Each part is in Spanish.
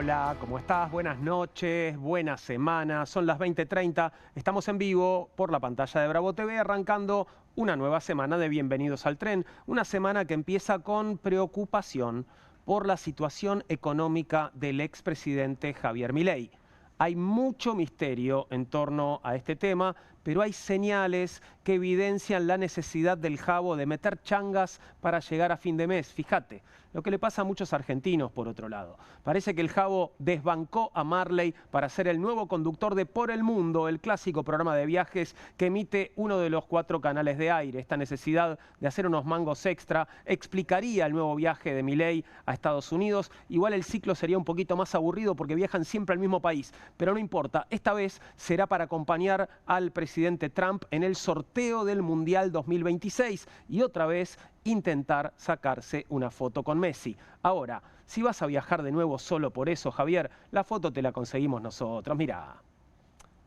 Hola, ¿cómo estás? Buenas noches, buena semana. Son las 20:30. Estamos en vivo por la pantalla de Bravo TV, arrancando una nueva semana de Bienvenidos al Tren. Una semana que empieza con preocupación por la situación económica del expresidente Javier Milei. Hay mucho misterio en torno a este tema, pero hay señales que evidencian la necesidad del Jabo de meter changas para llegar a fin de mes. Fíjate, lo que le pasa a muchos argentinos, por otro lado. Parece que el Jabo desbancó a Marley para ser el nuevo conductor de Por el Mundo, el clásico programa de viajes que emite uno de los 4 canales de aire. Esta necesidad de hacer unos mangos extra explicaría el nuevo viaje de Milei a Estados Unidos. Igual el ciclo sería un poquito más aburrido porque viajan siempre al mismo país. Pero no importa, esta vez será para acompañar al presidente Trump en el sorteo del Mundial 2026 y otra vez intentar sacarse una foto con Messi. Ahora, si vas a viajar de nuevo solo por eso, Javier, la foto te la conseguimos nosotros. Mirá,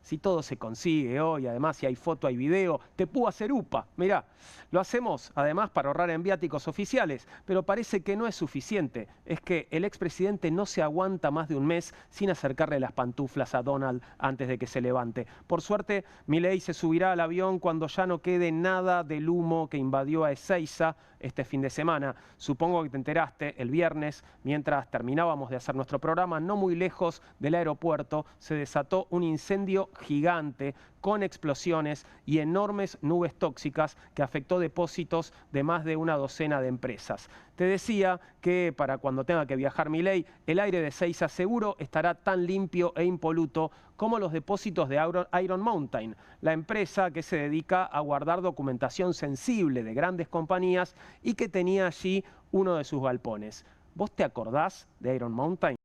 si todo se consigue hoy, además si hay foto, hay video, te puedo hacer upa. Mirá, lo hacemos además para ahorrar en viáticos oficiales, pero parece que no es suficiente. Es que el expresidente no se aguanta más de un mes sin acercarle las pantuflas a Donald antes de que se levante. Por suerte, Milei se subirá al avión cuando ya no quede nada del humo que invadió a Ezeiza este fin de semana. Supongo que te enteraste, el viernes, mientras terminábamos de hacer nuestro programa, no muy lejos del aeropuerto, se desató un incendio gigante con explosiones y enormes nubes tóxicas que afectó depósitos de más de una docena de empresas. Te decía que para cuando tenga que viajar Milei, el aire de Ezeiza seguro estará tan limpio e impoluto como los depósitos de Iron Mountain, la empresa que se dedica a guardar documentación sensible de grandes compañías y que tenía allí uno de sus galpones. ¿Vos te acordás de Iron Mountain?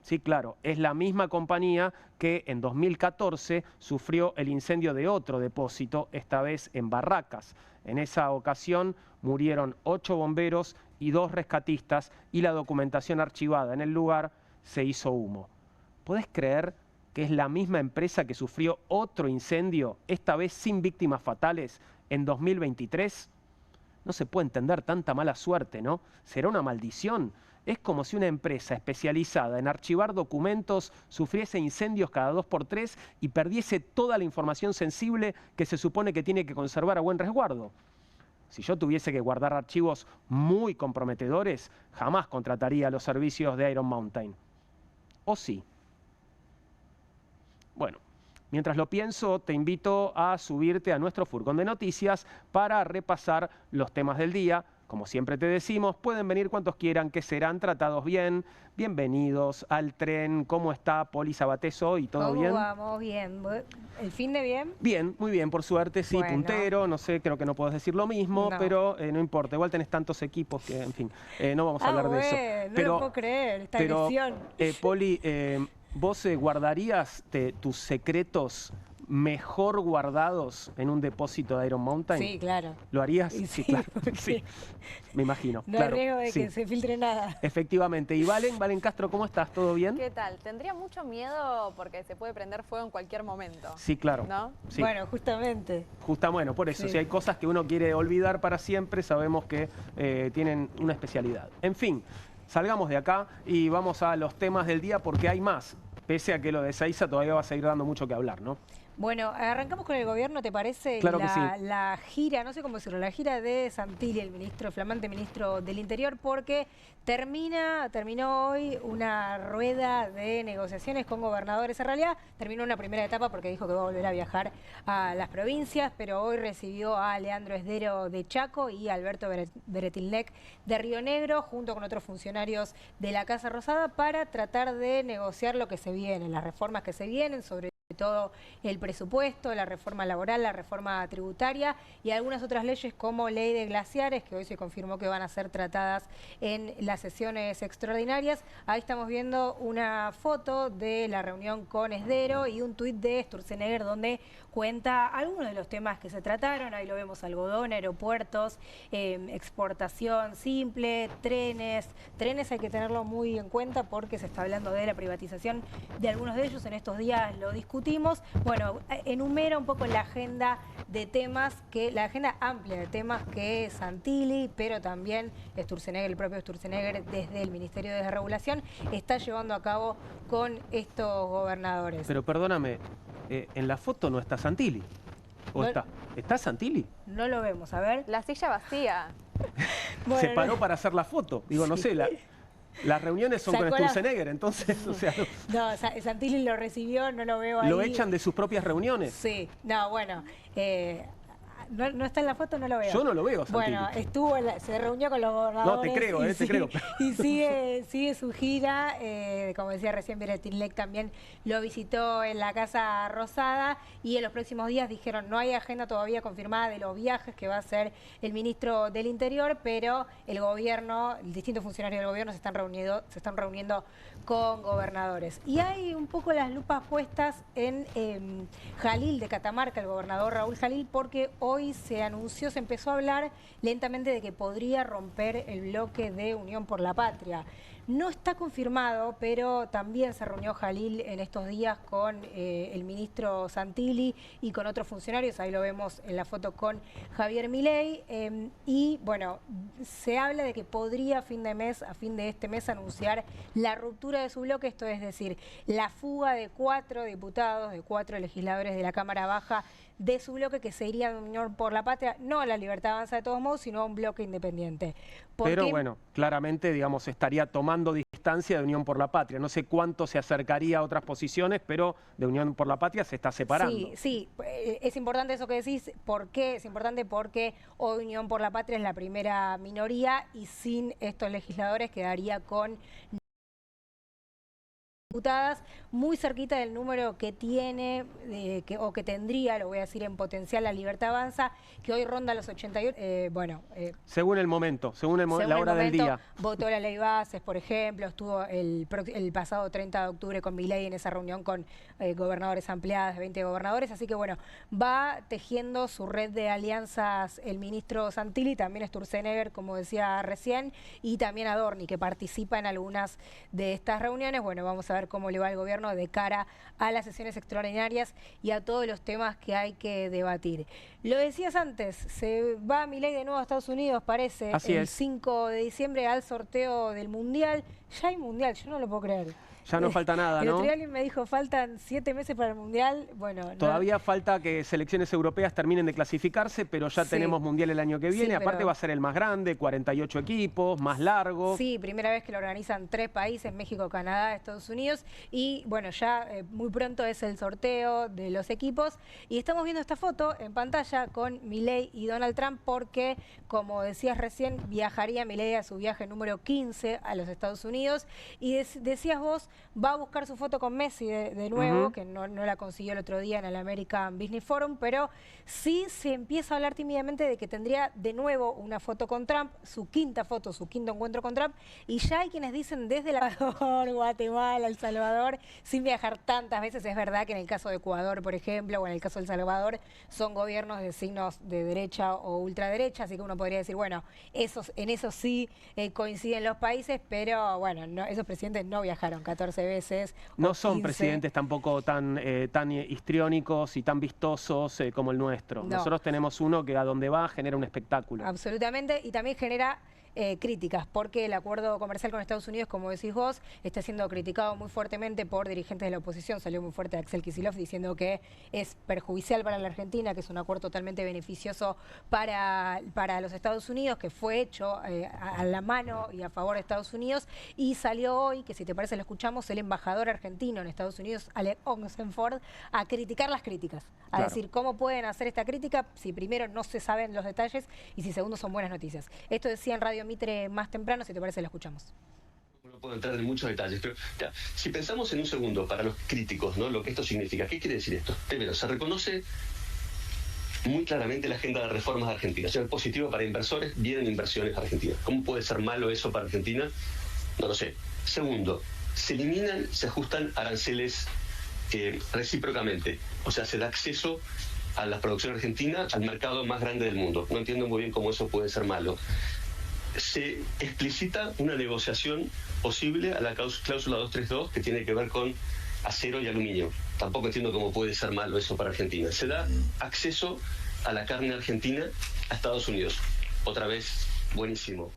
Sí, claro, es la misma compañía que en 2014 sufrió el incendio de otro depósito, esta vez en Barracas. En esa ocasión murieron 8 bomberos y 2 rescatistas y la documentación archivada en el lugar se hizo humo. ¿Podés creer que es la misma empresa que sufrió otro incendio, esta vez sin víctimas fatales, en 2023? No se puede entender tanta mala suerte, ¿no? ¿Será una maldición? Es como si una empresa especializada en archivar documentos sufriese incendios cada 2 por 3 y perdiese toda la información sensible que se supone que tiene que conservar a buen resguardo. Si yo tuviese que guardar archivos muy comprometedores, jamás contrataría los servicios de Iron Mountain. ¿O sí? Bueno, mientras lo pienso, te invito a subirte a nuestro furgón de noticias para repasar los temas del día. Como siempre te decimos, pueden venir cuantos quieran, que serán tratados bien. Bienvenidos al tren. ¿Cómo está Poli Sabatés hoy? ¿Todo bien? ¿Cómo vamos? Bien. ¿El fin de bien? Bien, muy bien, por suerte, sí, Bueno. puntero, no sé, creo que no podés decir lo mismo, No. pero no importa, igual tenés tantos equipos que, en fin, no vamos a hablar de eso. No lo puedo creer, esta lesión. Poli, ¿vos guardarías tus secretos mejor guardados en un depósito de Iron Mountain? Sí, claro. ¿Lo harías? Sí, claro. porque Sí, me imagino. no claro, arriesgo de sí. que se filtre nada. Efectivamente. ¿Y Valen Castro, cómo estás? ¿Todo bien? ¿Qué tal? Tendría mucho miedo porque se puede prender fuego en cualquier momento. Sí, claro. ¿No? Sí. Bueno, justamente. Bueno, por eso, Sí. si hay cosas que uno quiere olvidar para siempre, sabemos que tienen una especialidad. En fin, salgamos de acá y vamos a los temas del día porque hay más. Pese a que lo de Ezeiza todavía va a seguir dando mucho que hablar, ¿no? Bueno, arrancamos con el gobierno, ¿te parece? Claro que sí. La gira, no sé cómo decirlo, la gira de Santilli, el flamante ministro del Interior, porque terminó hoy una rueda de negociaciones con gobernadores. En realidad terminó una primera etapa porque dijo que va a volver a viajar a las provincias, pero hoy recibió a Leandro Esdero de Chaco y a Alberto Beretilnec de Río Negro, junto con otros funcionarios de la Casa Rosada, para tratar de negociar lo que se viene, las reformas que se vienen, sobre todo el presupuesto, la reforma laboral, la reforma tributaria y algunas otras leyes como ley de glaciares, que hoy se confirmó que van a ser tratadas en las sesiones extraordinarias. Ahí estamos viendo una foto de la reunión con Esdero y un tuit de Sturzenegger donde cuenta algunos de los temas que se trataron. Ahí lo vemos: algodón, aeropuertos, exportación simple, trenes. Trenes hay que tenerlo muy en cuenta porque se está hablando de la privatización de algunos de ellos. En estos días lo discutimos. discutimos. Bueno, enumera un poco la agenda de temas, la agenda amplia de temas que Santilli, pero también Sturzenegger, el propio Sturzenegger, desde el Ministerio de Regulación, está llevando a cabo con estos gobernadores. Pero perdóname, en la foto no está Santilli. ¿O No, está Santilli? no lo vemos, a ver. La silla vacía. Bueno, Se paró para hacer la foto. Digo, no sé, las reuniones son con Sturzenegger, entonces, o sea... No, Santilli lo recibió, no lo veo ahí. ¿Lo echan de sus propias reuniones? Sí, no, bueno, no está en la foto, no lo veo. Yo no lo veo, Santilli. Bueno, se reunió con los gobernadores. No, te creo, te creo. Y sigue su gira, como decía recién, Beretinlec también lo visitó en la Casa Rosada, y en los próximos días dijeron, no hay agenda todavía confirmada de los viajes que va a hacer el ministro del Interior, pero el gobierno, distintos funcionarios del gobierno se están reuniendo con gobernadores. Y hay un poco las lupas puestas en Jalil de Catamarca, el gobernador Raúl Jalil, porque hoy se empezó a hablar lentamente de que podría romper el bloque de Unión por la Patria. No está confirmado, pero también se reunió Jalil en estos días con el ministro Santilli y con otros funcionarios, ahí lo vemos en la foto con Javier Milei, y bueno, se habla de que podría a fin de este mes anunciar la ruptura de su bloque, esto es decir, la fuga de 4 diputados, de 4 legisladores de la Cámara Baja de su bloque, que se iría de Unión por la Patria, no a la Libertad Avanza de todos modos, sino a un bloque independiente. Pero bueno, claramente, digamos, estaría tomando distancia de Unión por la Patria. No sé cuánto se acercaría a otras posiciones, pero de Unión por la Patria se está separando. Sí, es importante eso que decís. ¿Por qué? Es importante porque hoy Unión por la Patria es la primera minoría y sin estos legisladores quedaría con diputadas, muy cerquita del número que tiene, o que tendría, lo voy a decir en potencial, la Libertad Avanza, que hoy ronda los 88, según el momento, según la hora del día. Votó la ley Bases, por ejemplo, estuvo el pasado 30 de octubre con Milei en esa reunión con gobernadores ampliadas, de 20 gobernadores, así que bueno, va tejiendo su red de alianzas el ministro Santilli, también Sturzenegger, como decía recién, y también Adorni, que participa en algunas de estas reuniones. Bueno, vamos a ver cómo le va al gobierno de cara a las sesiones extraordinarias y a todos los temas que hay que debatir. Lo decías antes, se va Milei de nuevo a Estados Unidos, parece, el 5 de diciembre al sorteo del Mundial. Ya hay Mundial, yo no lo puedo creer. Ya no falta nada, ¿no? El otro día ¿no? alguien me dijo, faltan 7 meses para el Mundial. Bueno, todavía falta que selecciones europeas terminen de clasificarse, pero ya tenemos Mundial el año que viene. Aparte va a ser el más grande, 48 equipos, más largo. Sí, primera vez que lo organizan 3 países, México, Canadá, Estados Unidos. Y bueno, ya muy pronto es el sorteo de los equipos. Y estamos viendo esta foto en pantalla con Milei y Donald Trump porque, como decías recién, viajaría Milei a su viaje número 15 a los Estados Unidos. Y decías vos, va a buscar su foto con Messi de nuevo, que no la consiguió el otro día en el American Business Forum, pero sí se empieza a hablar tímidamente de que tendría de nuevo una foto con Trump, su quinta foto, su quinto encuentro con Trump, y ya hay quienes dicen desde El Salvador, Guatemala, El Salvador, sin viajar tantas veces. Es verdad que en el caso de Ecuador, por ejemplo, o en el caso de El Salvador, son gobiernos de signos de derecha o ultraderecha, así que uno podría decir, bueno, en eso sí coinciden los países, pero bueno, esos presidentes no viajaron 14 veces. No son presidentes tampoco tan histriónicos y tan vistosos como el nuestro. No. Nosotros tenemos uno que a donde va genera un espectáculo. Absolutamente, y también genera críticas, porque el acuerdo comercial con Estados Unidos, como decís vos, está siendo criticado muy fuertemente por dirigentes de la oposición. Salió muy fuerte Axel Kicillof diciendo que es perjudicial para la Argentina, que es un acuerdo totalmente beneficioso para los Estados Unidos, que fue hecho a la mano y a favor de Estados Unidos. Y salió hoy, que si te parece lo escuchamos, el embajador argentino en Estados Unidos, Alec Oxenford, a criticar las críticas, a decir cómo pueden hacer esta crítica si primero no se saben los detalles y si segundo son buenas noticias. Esto decía en Radio Mitre más temprano, si te parece lo escuchamos. No puedo entrar en muchos detalles, pero ya, si pensamos en un segundo para los críticos, ¿no? Lo que esto significa, ¿qué quiere decir esto? Primero, se reconoce muy claramente la agenda de reformas de Argentina. O sea, es positivo para inversores, vienen inversiones a Argentina. ¿Cómo puede ser malo eso para Argentina? No lo sé. Segundo, se eliminan, se ajustan aranceles recíprocamente. O sea, se da acceso a la producción argentina al mercado más grande del mundo. No entiendo muy bien cómo eso puede ser malo. Se explicita una negociación posible a la cláusula 232 que tiene que ver con acero y aluminio. Tampoco entiendo cómo puede ser malo eso para Argentina. Se da acceso a la carne argentina a Estados Unidos. Otra vez, buenísimo.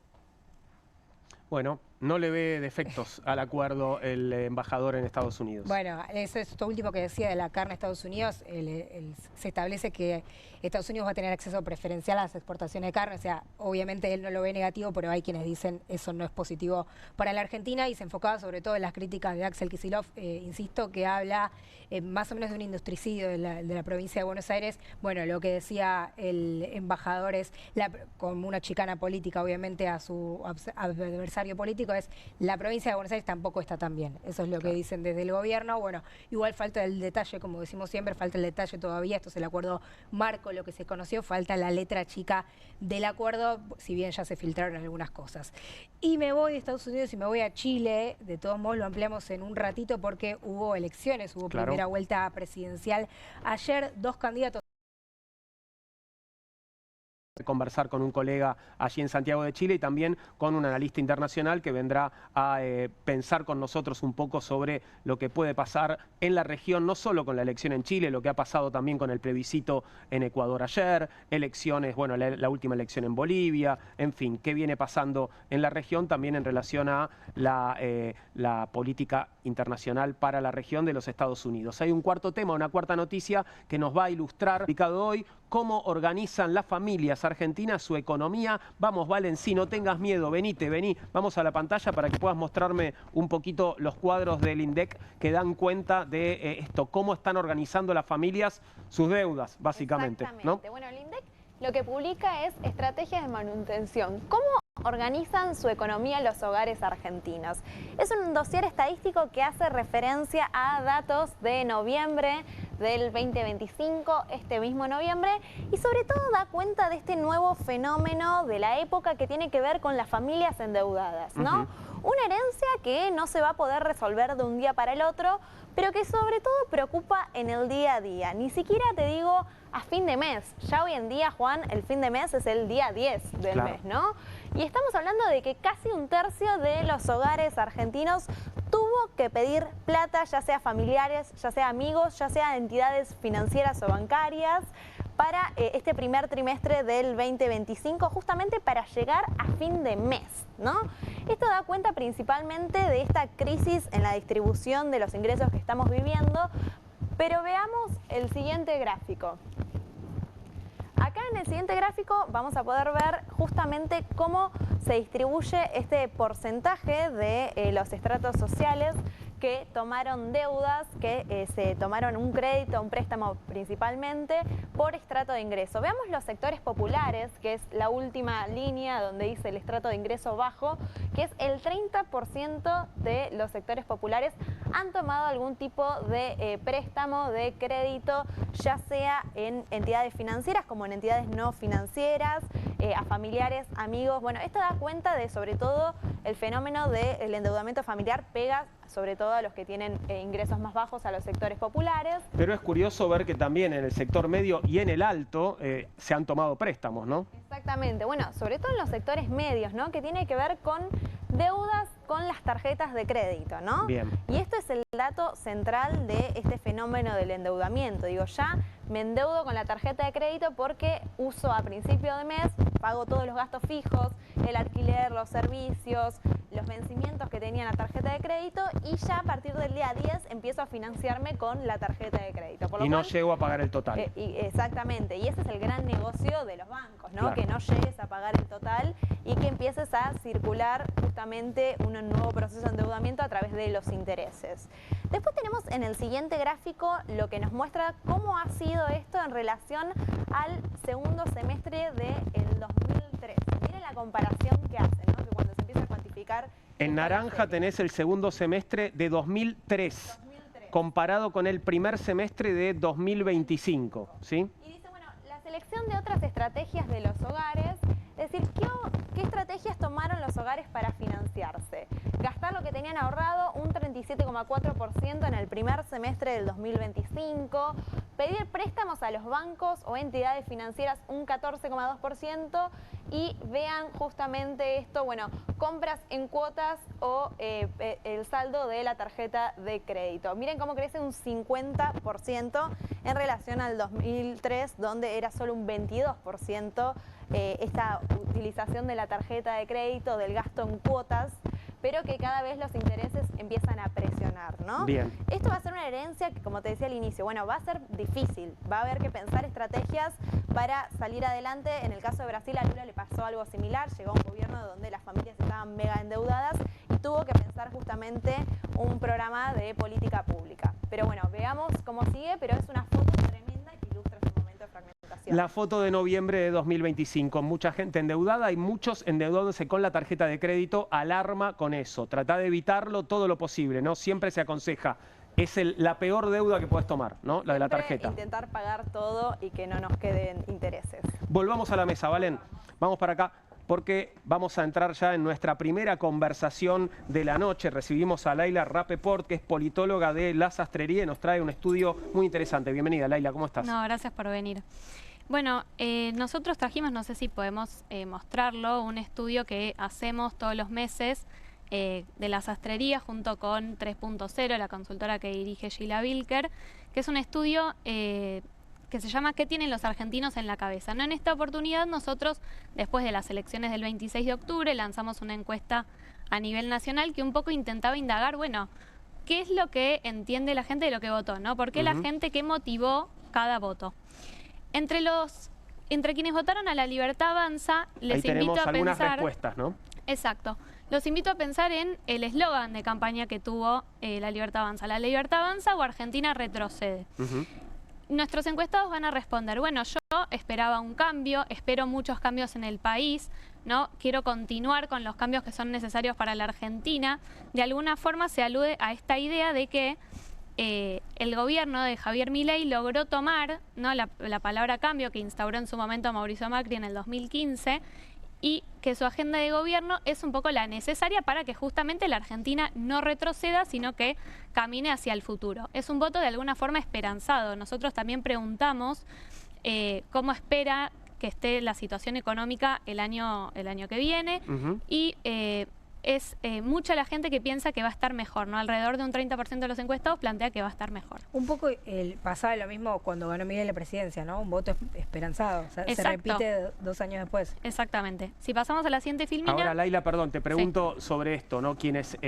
Bueno, no le ve defectos al acuerdo el embajador en Estados Unidos. Bueno, eso es esto último que decía de la carne a Estados Unidos. Se establece que Estados Unidos va a tener acceso preferencial a las exportaciones de carne. O sea, obviamente él no lo ve negativo, pero hay quienes dicen eso no es positivo para la Argentina, y se enfocaba sobre todo en las críticas de Axel Kicillof, insisto, que habla más o menos de un industricidio de la provincia de Buenos Aires. Bueno, lo que decía el embajador es, como una chicana política obviamente a su adversario político, es la provincia de Buenos Aires tampoco está tan bien. Eso es lo que dicen desde el gobierno. Bueno, igual falta el detalle, como decimos siempre, falta el detalle todavía. Esto es el acuerdo marco, lo que se conoció, falta la letra chica del acuerdo, si bien ya se filtraron algunas cosas. Y me voy de Estados Unidos y me voy a Chile. De todos modos lo ampliamos en un ratito porque hubo elecciones, hubo primera vuelta presidencial. Ayer 2 candidatos. Conversar con un colega allí en Santiago de Chile y también con un analista internacional que vendrá a pensar con nosotros un poco sobre lo que puede pasar en la región, no solo con la elección en Chile, lo que ha pasado también con el plebiscito en Ecuador ayer, elecciones, bueno, la última elección en Bolivia, en fin, qué viene pasando en la región también en relación a la política internacional para la región de los Estados Unidos. Hay un cuarto tema, una cuarta noticia que nos va a ilustrar hoy cómo organizan las familias argentinas su economía. Vamos, Valen, sí, no tengas miedo, vení, vamos a la pantalla para que puedas mostrarme un poquito los cuadros del INDEC que dan cuenta de esto, cómo están organizando las familias sus deudas, básicamente, ¿no? Bueno, el INDEC lo que publica es estrategias de manutención. ¿Cómo organizan su economía los hogares argentinos? Es un dossier estadístico que hace referencia a datos de noviembre del 2025, este mismo noviembre, y sobre todo da cuenta de este nuevo fenómeno de la época que tiene que ver con las familias endeudadas, ¿no? Una herencia que no se va a poder resolver de un día para el otro, pero que sobre todo preocupa en el día a día. Ni siquiera te digo a fin de mes. Ya hoy en día, Juan, el fin de mes es el día 10 del mes, ¿no? Y estamos hablando de que casi 1/3 de los hogares argentinos tuvo que pedir plata, ya sea familiares, ya sea amigos, ya sea entidades financieras o bancarias, para este primer trimestre del 2025, justamente para llegar a fin de mes, ¿no? Esto da cuenta principalmente de esta crisis en la distribución de los ingresos que estamos viviendo, pero veamos el siguiente gráfico. Acá en el siguiente gráfico vamos a poder ver justamente cómo se distribuye este porcentaje de los estratos sociales que tomaron deudas, que se tomaron un crédito, un préstamo principalmente, por estrato de ingreso. Veamos los sectores populares, que es la última línea donde dice el estrato de ingreso bajo, que es el 30% de los sectores populares han tomado algún tipo de préstamo, de crédito, ya sea en entidades financieras como en entidades no financieras, a familiares, amigos. Bueno, esto da cuenta de sobre todo el fenómeno del endeudamiento familiar, pega sobre todo a los que tienen ingresos más bajos, a los sectores populares. Pero es curioso ver que también en el sector medio y en el alto se han tomado préstamos, ¿no? Exactamente, bueno, sobre todo en los sectores medios, ¿no? Que tiene que ver con deudas con las tarjetas de crédito, ¿no? Bien. Y esto es el dato central de este fenómeno del endeudamiento. Digo, ya me endeudo con la tarjeta de crédito porque uso a principio de mes, pago todos los gastos fijos, el alquiler, los servicios, los vencimientos que tenía en la tarjeta de crédito, y ya a partir del día 10 empiezo a financiarme con la tarjeta de crédito. Por lo no cual, llego a pagar el total. Exactamente, y ese es el gran negocio de los bancos, ¿no? Claro. Que no llegues a pagar el total y que empieces a circular justamente un nuevo proceso de endeudamiento a través de los intereses. Después tenemos en el siguiente gráfico lo que nos muestra cómo ha sido esto en relación al segundo semestre del 2003. Miren la comparación que hace, ¿no? Que cuando se empieza a cuantificar... En naranja tenés el segundo semestre de 2003, comparado con el primer semestre de 2025, ¿sí? Y dice, bueno, la selección de otras estrategias de los hogares, es decir, ¿qué estrategias tomaron los hogares para financiarse? Gastar lo que tenían ahorrado, un 37,4% en el primer semestre del 2025, pedir préstamos a los bancos o entidades financieras, un 14,2%, y vean justamente esto, bueno, compras en cuotas o el el saldo de la tarjeta de crédito. Miren cómo crece un 50% en relación al 2003, donde era solo un 22% esta utilización de la tarjeta de crédito, del gasto en cuotas, pero que cada vez los intereses empiezan a presionar, ¿no? Bien. Esto va a ser una herencia que, como te decía al inicio, bueno, va a ser difícil, va a haber que pensar estrategias para salir adelante. En el caso de Brasil, a Lula le pasó algo similar, llegó a un gobierno donde las familias estaban mega endeudadas y tuvo que pensar justamente un programa de política pública. Pero bueno, veamos cómo sigue, pero es una foto tremenda que ilustra ese momento de fragmentación. La foto de noviembre de 2025, mucha gente endeudada y muchos endeudándose con la tarjeta de crédito. Alarma con eso, trata de evitarlo todo lo posible, ¿no? Siempre se aconseja, es la peor deuda que puedes tomar, ¿no? La de la tarjeta. Intentar pagar todo y que no nos queden intereses. Volvamos a la mesa, Valen, vamos para acá, porque vamos a entrar ya en nuestra primera conversación de la noche. Recibimos a Laila Rapeport, que es politóloga de La Sastrería y nos trae un estudio muy interesante. Bienvenida, Laila, ¿cómo estás? No, gracias por venir. Bueno, nosotros trajimos, no sé si podemos mostrarlo, un estudio que hacemos todos los meses de La Sastrería junto con 3.0, la consultora que dirige Gila Vilker, que es un estudio que se llama ¿Qué tienen los argentinos en la cabeza? ¿No? En esta oportunidad nosotros, después de las elecciones del 26 de octubre, lanzamos una encuesta a nivel nacional que un poco intentaba indagar, bueno, ¿qué es lo que entiende la gente de lo que votó? ¿No? ¿Por qué la gente, qué motivó cada voto? Entre quienes votaron a La Libertad Avanza, les invito a algunas pensar... respuestas, ¿no? Exacto. Los invito a pensar en el eslogan de campaña que tuvo La Libertad Avanza. ¿La Libertad Avanza o Argentina retrocede? Nuestros encuestados van a responder, bueno, yo esperaba un cambio, espero muchos cambios en el país, ¿no? Quiero continuar con los cambios que son necesarios para la Argentina. De alguna forma se alude a esta idea de que el gobierno de Javier Milei logró tomar, ¿no?, la palabra cambio que instauró en su momento Mauricio Macri en el 2015 y que su agenda de gobierno es un poco la necesaria para que justamente la Argentina no retroceda, sino que camine hacia el futuro. Es un voto de alguna forma esperanzado. Nosotros también preguntamos cómo espera que esté la situación económica el año que viene y es mucha la gente que piensa que va a estar mejor, ¿no? Alrededor de un 30% de los encuestados plantea que va a estar mejor. Un poco pasaba lo mismo cuando ganó Milei la presidencia, ¿no? Un voto esperanzado. O sea, se repite 2 años después. Exactamente. Si pasamos a la siguiente filmina... Ahora, Laila, perdón, te pregunto sobre esto, ¿no? Quienes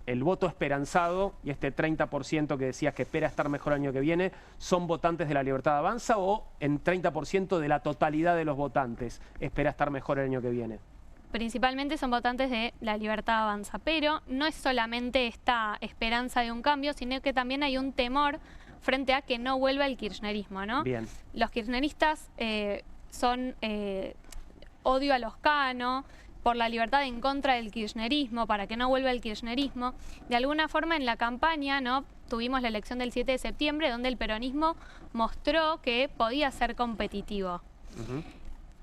el voto esperanzado y este 30% que decías que espera estar mejor el año que viene, ¿son votantes de La Libertad Avanza o en 30% de la totalidad de los votantes espera estar mejor el año que viene? Principalmente son votantes de La Libertad Avanza, pero no es solamente esta esperanza de un cambio, sino que también hay un temor frente a que no vuelva el kirchnerismo, ¿no? Bien. Los kirchneristas son odio a los Cano, por la libertad en contra del kirchnerismo, para que no vuelva el kirchnerismo. De alguna forma en la campaña, ¿no?, tuvimos la elección del 7 de septiembre, donde el peronismo mostró que podía ser competitivo.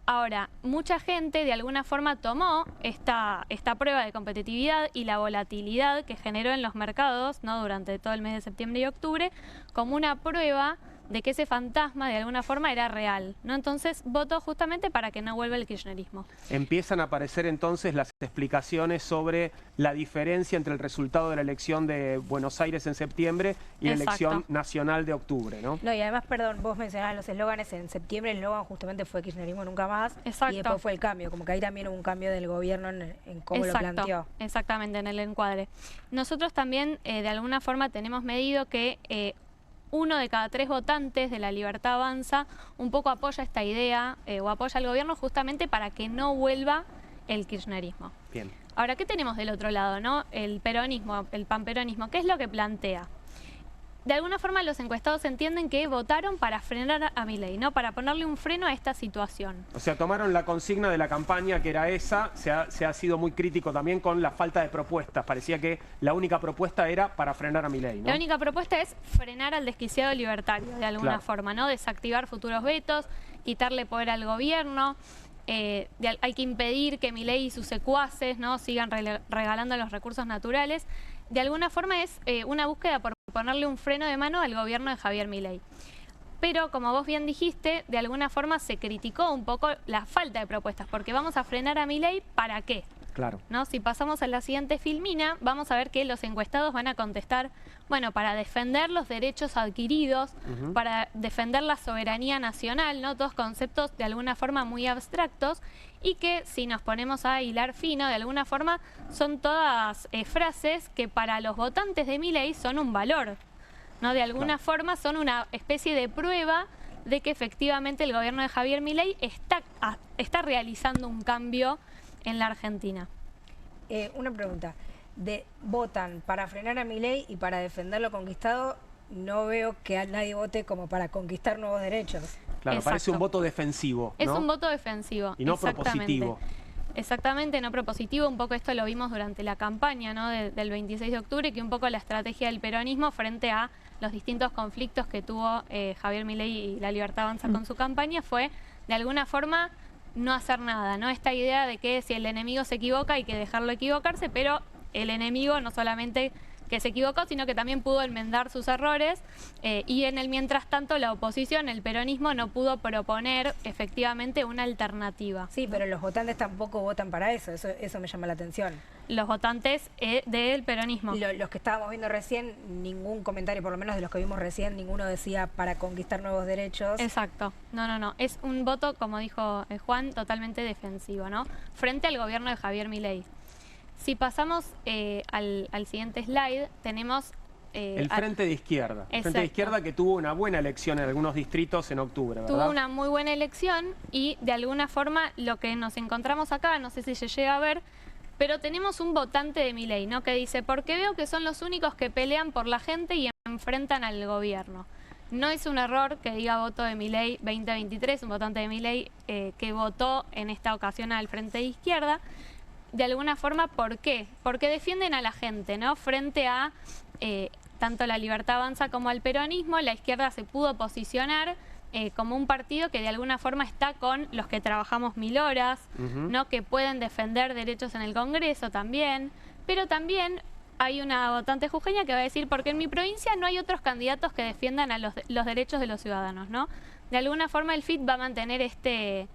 Ahora, mucha gente de alguna forma tomó esta prueba de competitividad y la volatilidad que generó en los mercados, ¿no?, durante todo el mes de septiembre y octubre como una prueba de que ese fantasma de alguna forma era real, ¿no? Entonces votó justamente para que no vuelva el kirchnerismo. Empiezan a aparecer entonces las explicaciones sobre la diferencia entre el resultado de la elección de Buenos Aires en septiembre y la elección nacional de octubre, ¿no? No, y además, perdón, vos mencionabas los eslóganes. En septiembre el eslogan justamente fue kirchnerismo nunca más. Exacto. Y después fue el cambio, como que ahí también hubo un cambio del gobierno en cómo lo planteó. Exactamente, en el encuadre. Nosotros también de alguna forma tenemos medido que 1 de cada 3 votantes de La Libertad Avanza un poco apoya esta idea o apoya al gobierno justamente para que no vuelva el kirchnerismo. Bien. Ahora, ¿qué tenemos del otro lado, no? El peronismo, el panperonismo, ¿qué es lo que plantea? De alguna forma los encuestados entienden que votaron para frenar a Milei, ¿no? Para ponerle un freno a esta situación. O sea, tomaron la consigna de la campaña que era esa, se ha sido muy crítico también con la falta de propuestas. Parecía que la única propuesta era para frenar a Milei, ¿no? La única propuesta es frenar al desquiciado libertario, de alguna forma, ¿no? Desactivar futuros vetos, quitarle poder al gobierno. Hay que impedir que Milei y sus secuaces, ¿no?, sigan regalando los recursos naturales. De alguna forma es una búsqueda por ponerle un freno de mano al gobierno de Javier Milei. Pero, como vos bien dijiste, de alguna forma se criticó un poco la falta de propuestas, porque vamos a frenar a Milei, ¿para qué? Claro. ¿no? Si pasamos a la siguiente filmina, vamos a ver que los encuestados van a contestar, bueno, para defender los derechos adquiridos, para defender la soberanía nacional, ¿no? Todos conceptos de alguna forma muy abstractos y que si nos ponemos a hilar fino, de alguna forma son todas frases que para los votantes de Milei son un valor, ¿no? De alguna forma son una especie de prueba de que efectivamente el gobierno de Javier Milei está realizando un cambio en la Argentina. Una pregunta. ¿Votan para frenar a Milei y para defender lo conquistado? No veo que nadie vote como para conquistar nuevos derechos. Claro, Exacto. parece un voto defensivo, ¿no? Es un voto defensivo. Y no exactamente. propositivo. Exactamente, no propositivo. Un poco esto lo vimos durante la campaña, ¿no? del 26 de octubre, que un poco la estrategia del peronismo frente a los distintos conflictos que tuvo Javier Milei y La Libertad Avanza con su campaña fue, de alguna forma, no hacer nada, ¿no? Esta idea de que si el enemigo se equivoca hay que dejarlo equivocarse, pero el enemigo no solamente que se equivocó, sino que también pudo enmendar sus errores y en el mientras tanto la oposición, el peronismo, no pudo proponer efectivamente una alternativa. Sí, pero los votantes tampoco votan para eso me llama la atención. Los votantes del peronismo. Los que estábamos viendo recién, ningún comentario, por lo menos de los que vimos recién, ninguno decía para conquistar nuevos derechos. Exacto, no, es un voto, como dijo Juan, totalmente defensivo, ¿no? Frente al gobierno de Javier Milei. Si pasamos al siguiente slide, tenemos... el Frente de Izquierda. El Frente de Exacto. Izquierda que tuvo una buena elección en algunos distritos en octubre, ¿verdad? Tuvo una muy buena elección y de alguna forma lo que nos encontramos acá, no sé si se llega a ver, pero tenemos un votante de Milei, ¿no? Que dice, porque veo que son los únicos que pelean por la gente y enfrentan al gobierno. No es un error que diga voto de Milei 2023, un votante de Milei que votó en esta ocasión al Frente de Izquierda. De alguna forma, ¿por qué? Porque defienden a la gente, ¿no? Frente a tanto La Libertad Avanza como al peronismo, la izquierda se pudo posicionar como un partido que de alguna forma está con los que trabajamos 1000 horas, ¿no? Que pueden defender derechos en el Congreso también, pero también hay una votante jujeña que va a decir, porque en mi provincia no hay otros candidatos que defiendan a los derechos de los ciudadanos, ¿no? De alguna forma el FIT va a mantener este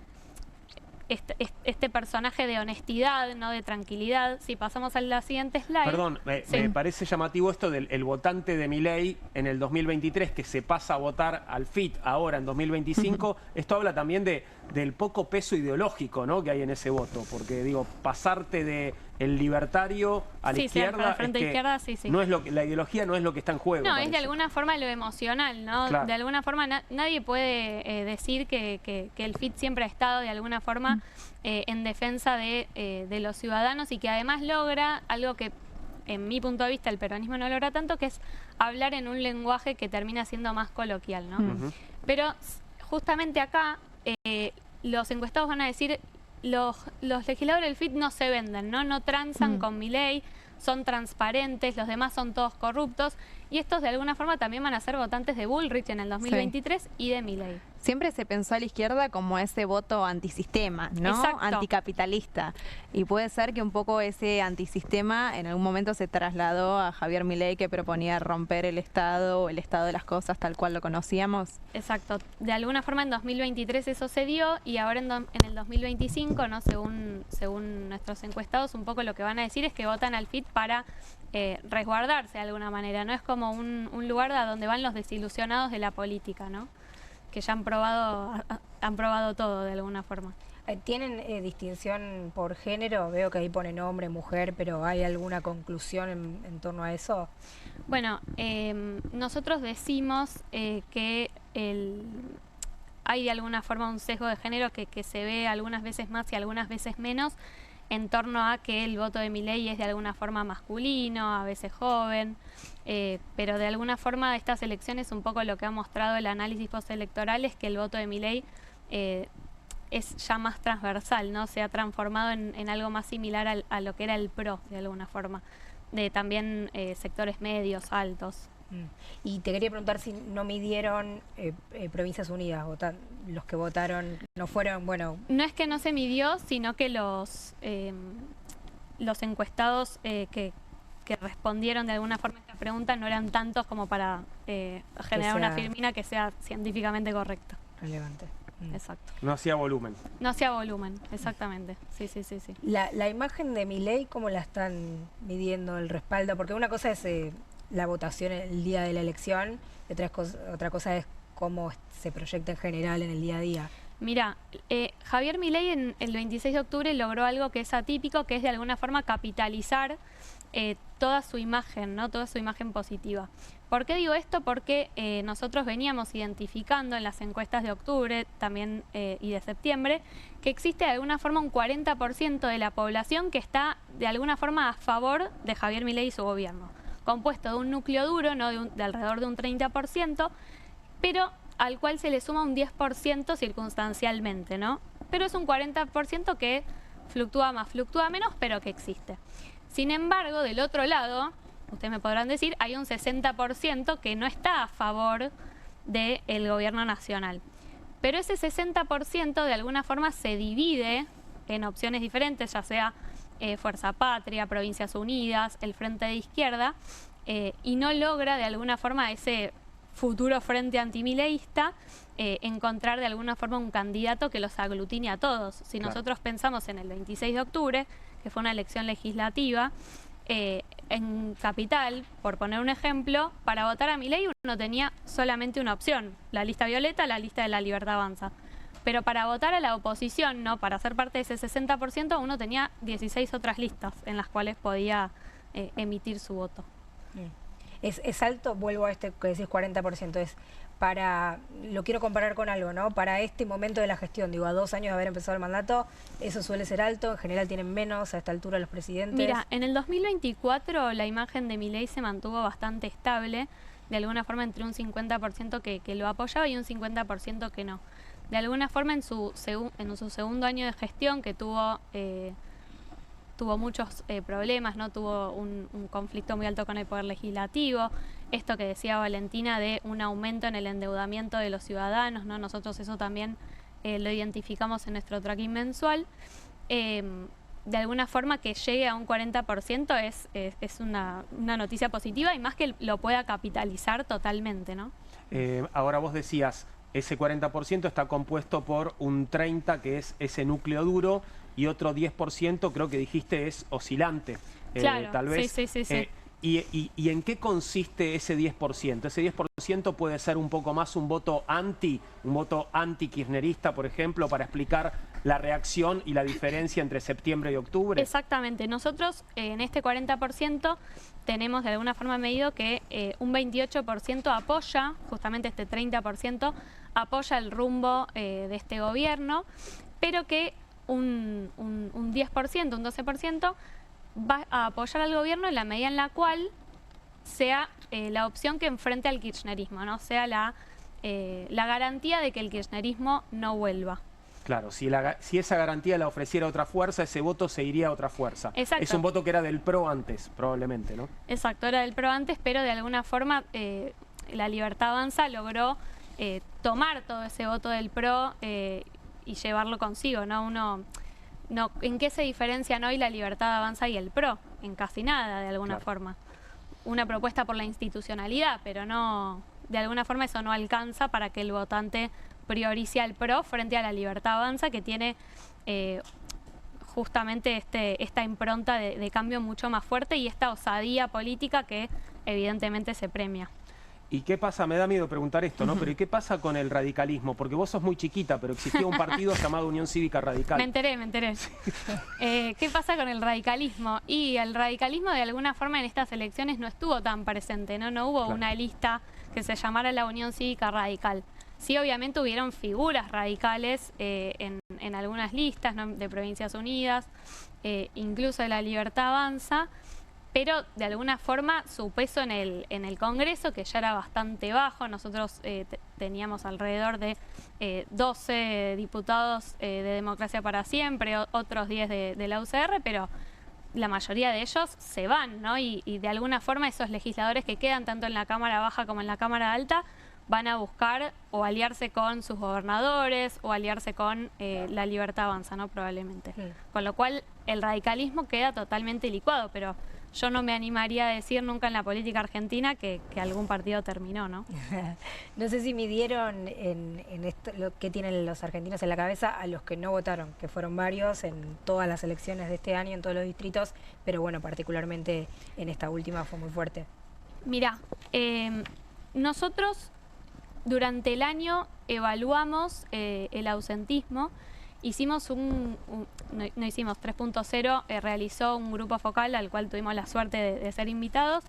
personaje de honestidad, no de tranquilidad. Si pasamos a la siguiente slide... Perdón, me parece llamativo esto del votante de Milei en el 2023 que se pasa a votar al FIT ahora en 2025. Esto habla también del poco peso ideológico, ¿no? que hay en ese voto, porque digo, pasarte de el libertario a la izquierda, al Frente de Izquierda, sí. No es la ideología no es lo que está en juego. No, parece. es de alguna forma lo emocional, ¿no? Claro. De alguna forma nadie puede decir que el FIT siempre ha estado de alguna forma en defensa de los ciudadanos y que además logra algo que en mi punto de vista el peronismo no logra tanto, que es hablar en un lenguaje que termina siendo más coloquial, ¿no? Pero justamente acá los encuestados van a decir los legisladores del FIT no se venden, no transan con Milei, son transparentes, los demás son todos corruptos y estos de alguna forma también van a ser votantes de Bullrich en el 2023 y de Milei. Siempre se pensó a la izquierda como ese voto antisistema, ¿no? Exacto. Anticapitalista. Y puede ser que un poco ese antisistema en algún momento se trasladó a Javier Milei, que proponía romper el Estado de las cosas tal cual lo conocíamos. Exacto. De alguna forma en 2023 eso se dio y ahora en el 2025, ¿no? según nuestros encuestados, un poco lo que van a decir es que votan al FIT para resguardarse de alguna manera. No es como un lugar a donde van los desilusionados de la política, ¿no? Que ya han probado todo de alguna forma. ¿Tienen distinción por género? Veo que ahí ponen hombre, mujer, pero ¿hay alguna conclusión en torno a eso? Bueno, nosotros decimos que hay de alguna forma un sesgo de género que se ve algunas veces más y algunas veces menos en torno a que el voto de Milei es de alguna forma masculino, a veces joven, pero de alguna forma estas elecciones un poco lo que ha mostrado el análisis postelectoral es que el voto de Milei es ya más transversal, ¿no? Se ha transformado en algo más similar a lo que era el PRO, de alguna forma, de también sectores medios, altos. Y te quería preguntar si no midieron Provincias Unidas, los que votaron no fueron, bueno... No es que no se midió, sino que los encuestados que respondieron de alguna forma a esta pregunta no eran tantos como para generar una filmina que sea científicamente correcta. Relevante. Exacto. No hacía volumen. No hacía volumen, exactamente. Sí, sí, sí, sí. La imagen de Milei, ¿cómo la están midiendo el respaldo? Porque una cosa es la votación el día de la elección, y otra cosa es cómo se proyecta en general en el día a día. Mira, Javier Milei en el 26 de octubre logró algo que es atípico, que es de alguna forma capitalizar toda su imagen, ¿no? Toda su imagen positiva. ¿Por qué digo esto? Porque nosotros veníamos identificando en las encuestas de octubre también y de septiembre que existe de alguna forma un 40% de la población que está de alguna forma a favor de Javier Milei y su gobierno, compuesto de un núcleo duro, ¿no? de alrededor de un 30%, pero al cual se le suma un 10% circunstancialmente, ¿no? Pero es un 40% que fluctúa más, fluctúa menos, pero que existe. Sin embargo, del otro lado, ustedes me podrán decir, hay un 60% que no está a favor del gobierno nacional. Pero ese 60% de alguna forma se divide en opciones diferentes, ya sea Fuerza Patria, Provincias Unidas, el Frente de Izquierda, y no logra de alguna forma ese futuro frente antimileísta encontrar de alguna forma un candidato que los aglutine a todos. Si nosotros pensamos en el 26 de octubre, que fue una elección legislativa, en Capital, por poner un ejemplo, para votar a Milei uno tenía solamente una opción, la lista violeta, la lista de La Libertad Avanza. Pero para votar a la oposición, no, para ser parte de ese 60%, uno tenía 16 otras listas en las cuales podía emitir su voto. Es alto, vuelvo a este que decís 40%, es lo quiero comparar con algo, ¿no? Para este momento de la gestión, digo, a 2 años de haber empezado el mandato, eso suele ser alto, en general tienen menos a esta altura los presidentes. Mira, en el 2024 la imagen de Milei se mantuvo bastante estable, de alguna forma entre un 50% que lo apoyaba y un 50% que no. De alguna forma en su segundo año de gestión, que tuvo muchos problemas, ¿no? Tuvo un conflicto muy alto con el Poder Legislativo, esto que decía Valentina de un aumento en el endeudamiento de los ciudadanos, ¿no? Nosotros eso también lo identificamos en nuestro tracking mensual. De alguna forma que llegue a un 40% es una noticia positiva y más que lo pueda capitalizar totalmente, ¿no? Ahora vos decías, ese 40% está compuesto por un 30% que es ese núcleo duro y otro 10% creo que dijiste es oscilante. Claro, tal vez. sí. ¿Y en qué consiste ese 10%? Ese 10% puede ser un poco más un voto anti-kirchnerista, por ejemplo, para explicar la reacción y la diferencia entre septiembre y octubre. Exactamente. Nosotros en este 40% tenemos de alguna forma medido que un 28% apoya, justamente este 30% apoya el rumbo de este gobierno, pero que un 10%, un 12% va a apoyar al gobierno en la medida en la cual sea la opción que enfrente al kirchnerismo, ¿no? Sea la garantía de que el kirchnerismo no vuelva. Claro, si esa garantía la ofreciera otra fuerza, ese voto se iría a otra fuerza. Exacto. Es un voto que era del PRO antes, probablemente, ¿no? Exacto, era del PRO antes, pero de alguna forma La Libertad Avanza logró tomar todo ese voto del PRO y llevarlo consigo, ¿no? ¿En qué se diferencian hoy La Libertad Avanza y el PRO? En casi nada, de alguna forma. Una propuesta por la institucionalidad, pero no, de alguna forma eso no alcanza para que el votante priorice al PRO frente a La Libertad Avanza, que tiene justamente esta impronta de cambio mucho más fuerte y esta osadía política que evidentemente se premia. ¿Y qué pasa? Me da miedo preguntar esto, ¿no? Pero ¿y qué pasa con el radicalismo? Porque vos sos muy chiquita, pero existía un partido llamado Unión Cívica Radical. Me enteré. ¿Qué pasa con el radicalismo? Y el radicalismo de alguna forma en estas elecciones no estuvo tan presente, ¿no? No hubo una lista que se llamara la Unión Cívica Radical. Sí, obviamente hubieron figuras radicales en algunas listas, ¿no? De Provincias Unidas, incluso de La Libertad Avanza, pero de alguna forma su peso en el Congreso, que ya era bastante bajo, nosotros teníamos alrededor de 12 diputados de Democracia para Siempre, otros 10 de la UCR, pero la mayoría de ellos se van, ¿no? Y de alguna forma esos legisladores que quedan tanto en la Cámara Baja como en la Cámara Alta van a buscar o aliarse con sus gobernadores o aliarse con La Libertad Avanza, ¿no? Probablemente. Con lo cual el radicalismo queda totalmente licuado, pero yo no me animaría a decir nunca en la política argentina que algún partido terminó, ¿no? No sé si midieron en esto, lo que tienen los argentinos en la cabeza a los que no votaron, que fueron varios en todas las elecciones de este año, en todos los distritos, pero bueno, particularmente en esta última fue muy fuerte. Mirá, nosotros durante el año evaluamos el ausentismo. Hicimos no hicimos 3.0, realizó un grupo focal al cual tuvimos la suerte de ser invitados.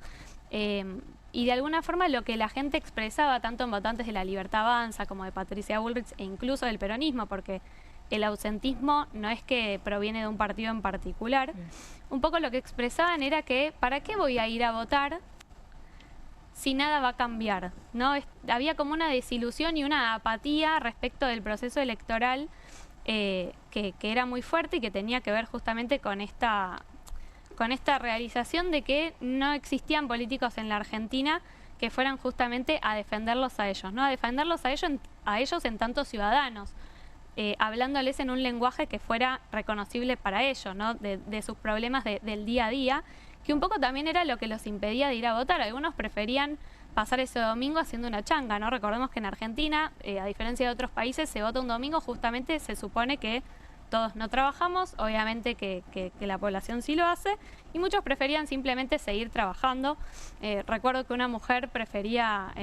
Y de alguna forma lo que la gente expresaba, tanto en votantes de La Libertad Avanza como de Patricia Bullrich e incluso del peronismo, porque el ausentismo no es que proviene de un partido en particular, un poco lo que expresaban era que ¿para qué voy a ir a votar si nada va a cambiar? ¿No? Había como una desilusión y una apatía respecto del proceso electoral que era muy fuerte y que tenía que ver justamente con esta realización de que no existían políticos en la Argentina que fueran justamente a defenderlos a ellos, ¿no? A defenderlos a ellos en tanto ciudadanos, hablándoles en un lenguaje que fuera reconocible para ellos, ¿no? De sus problemas del día a día, que un poco también era lo que los impedía de ir a votar. Algunos preferían pasar ese domingo haciendo una changa, ¿no? Recordemos que en Argentina, a diferencia de otros países, se vota un domingo, justamente se supone que todos no trabajamos, obviamente que la población sí lo hace, y muchos preferían simplemente seguir trabajando. Recuerdo que una mujer prefería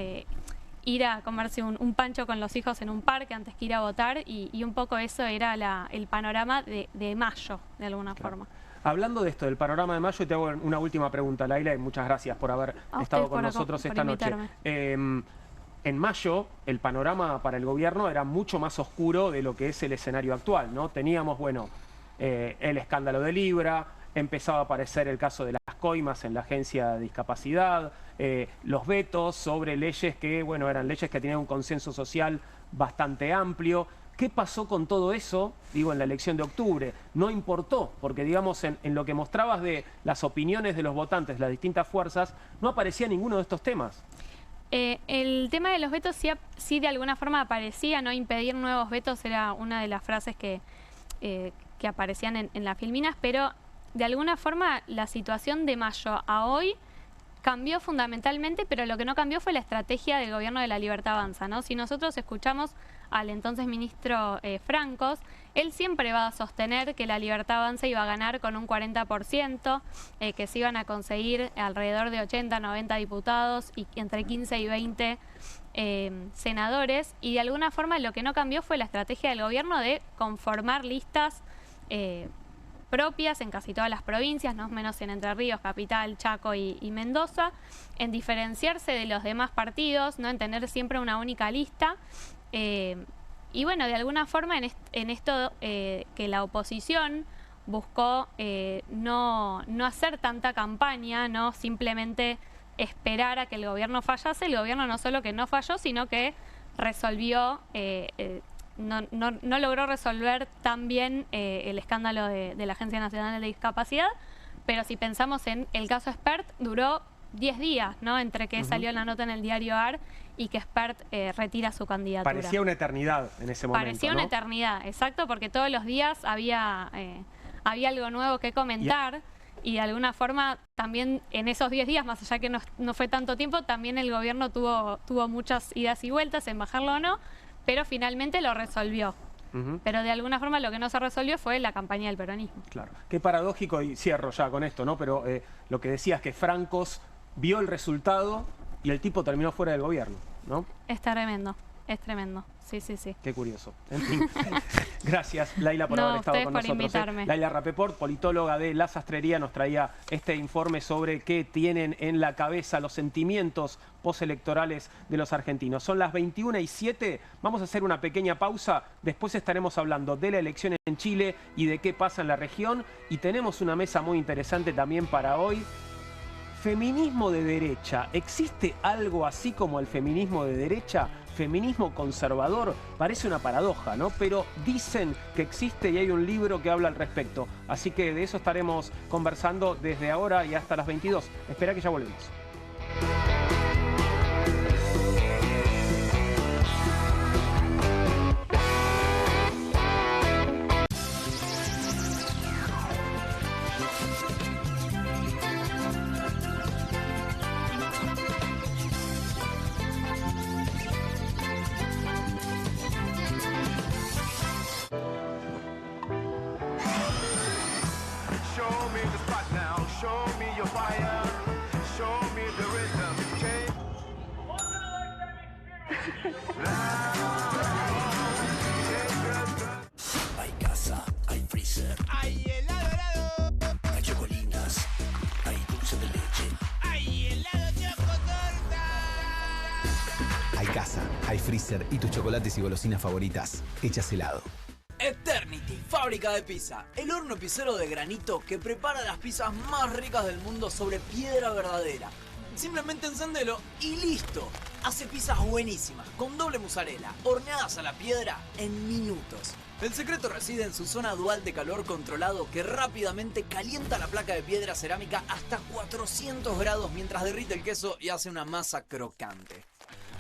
ir a comerse un pancho con los hijos en un parque antes que ir a votar, y un poco eso era el panorama de mayo, de alguna forma. Hablando de esto, del panorama de mayo, te hago una última pregunta, Laila, y muchas gracias por haber estado con nosotros esta noche. En mayo, el panorama para el gobierno era mucho más oscuro de lo que es el escenario actual, ¿no? Teníamos, bueno, el escándalo de Libra, empezaba a aparecer el caso de las coimas en la Agencia de Discapacidad, los vetos sobre leyes que, bueno, eran leyes que tenían un consenso social bastante amplio. ¿Qué pasó con todo eso, digo, en la elección de octubre? No importó, porque digamos, en lo que mostrabas de las opiniones de los votantes, las distintas fuerzas, no aparecía ninguno de estos temas. El tema de los vetos sí de alguna forma aparecía, ¿no? Impedir nuevos vetos era una de las frases que aparecían en las filminas, pero de alguna forma la situación de mayo a hoy cambió fundamentalmente, pero lo que no cambió fue la estrategia del gobierno de La Libertad Avanza, ¿no? Si nosotros escuchamos al entonces ministro Francos, él siempre va a sostener que La Libertad Avanza iba a ganar con un 40%, que se iban a conseguir alrededor de 80, 90 diputados y entre 15 y 20 senadores, y de alguna forma lo que no cambió fue la estrategia del gobierno de conformar listas propias en casi todas las provincias, no menos en Entre Ríos, Capital, Chaco y Mendoza, en diferenciarse de los demás partidos, no en tener siempre una única lista. Y bueno, de alguna forma en esto que la oposición buscó no hacer tanta campaña, no simplemente esperar a que el gobierno fallase. El gobierno no solo que no falló, sino que resolvió, no logró resolver tan bien el escándalo de la Agencia Nacional de Discapacidad, pero si pensamos en el caso Espert, duró 10 días, ¿no? Entre que salió la nota en el diario AR y que Espert retira su candidatura. Parecía una eternidad en ese momento, Parecía una eternidad, exacto, porque todos los días había algo nuevo que comentar. Y de alguna forma también en esos 10 días, más allá que no fue tanto tiempo, también el gobierno tuvo muchas idas y vueltas en bajarlo o no, pero finalmente lo resolvió. Pero de alguna forma lo que no se resolvió fue la campaña del peronismo. Claro. Qué paradójico, y cierro ya con esto, ¿no? Pero lo que decías, que Francos vio el resultado y el tipo terminó fuera del gobierno, ¿no? Es tremendo, es tremendo. Sí, sí, sí. Qué curioso. En fin. Gracias, Laila, por haber estado con nosotros. Invitarme. Laila Rapeport, politóloga de La Sastrería, nos traía este informe sobre qué tienen en la cabeza los sentimientos postelectorales de los argentinos. Son las 21:07, vamos a hacer una pequeña pausa, después estaremos hablando de la elección en Chile y de qué pasa en la región, y tenemos una mesa muy interesante también para hoy. Feminismo de derecha, ¿existe algo así como el feminismo de derecha? Feminismo conservador, parece una paradoja, ¿no? Pero dicen que existe y hay un libro que habla al respecto. Así que de eso estaremos conversando desde ahora y hasta las 22. Espera que ya volvemos. Hay casa, hay freezer, ¡Hay helado, helado! hay chocolinas, hay dulce de leche. ¡Hay helado chocotorta! Hay casa, hay freezer y tus chocolates y golosinas favoritas hechas helado. Eternity, fábrica de pizza, el horno pizzero de granito que prepara las pizzas más ricas del mundo sobre piedra verdadera. Simplemente encendelo y listo. Hace pizzas buenísimas, con doble mozzarella, horneadas a la piedra en minutos. El secreto reside en su zona dual de calor controlado que rápidamente calienta la placa de piedra cerámica hasta 400 grados mientras derrite el queso y hace una masa crocante.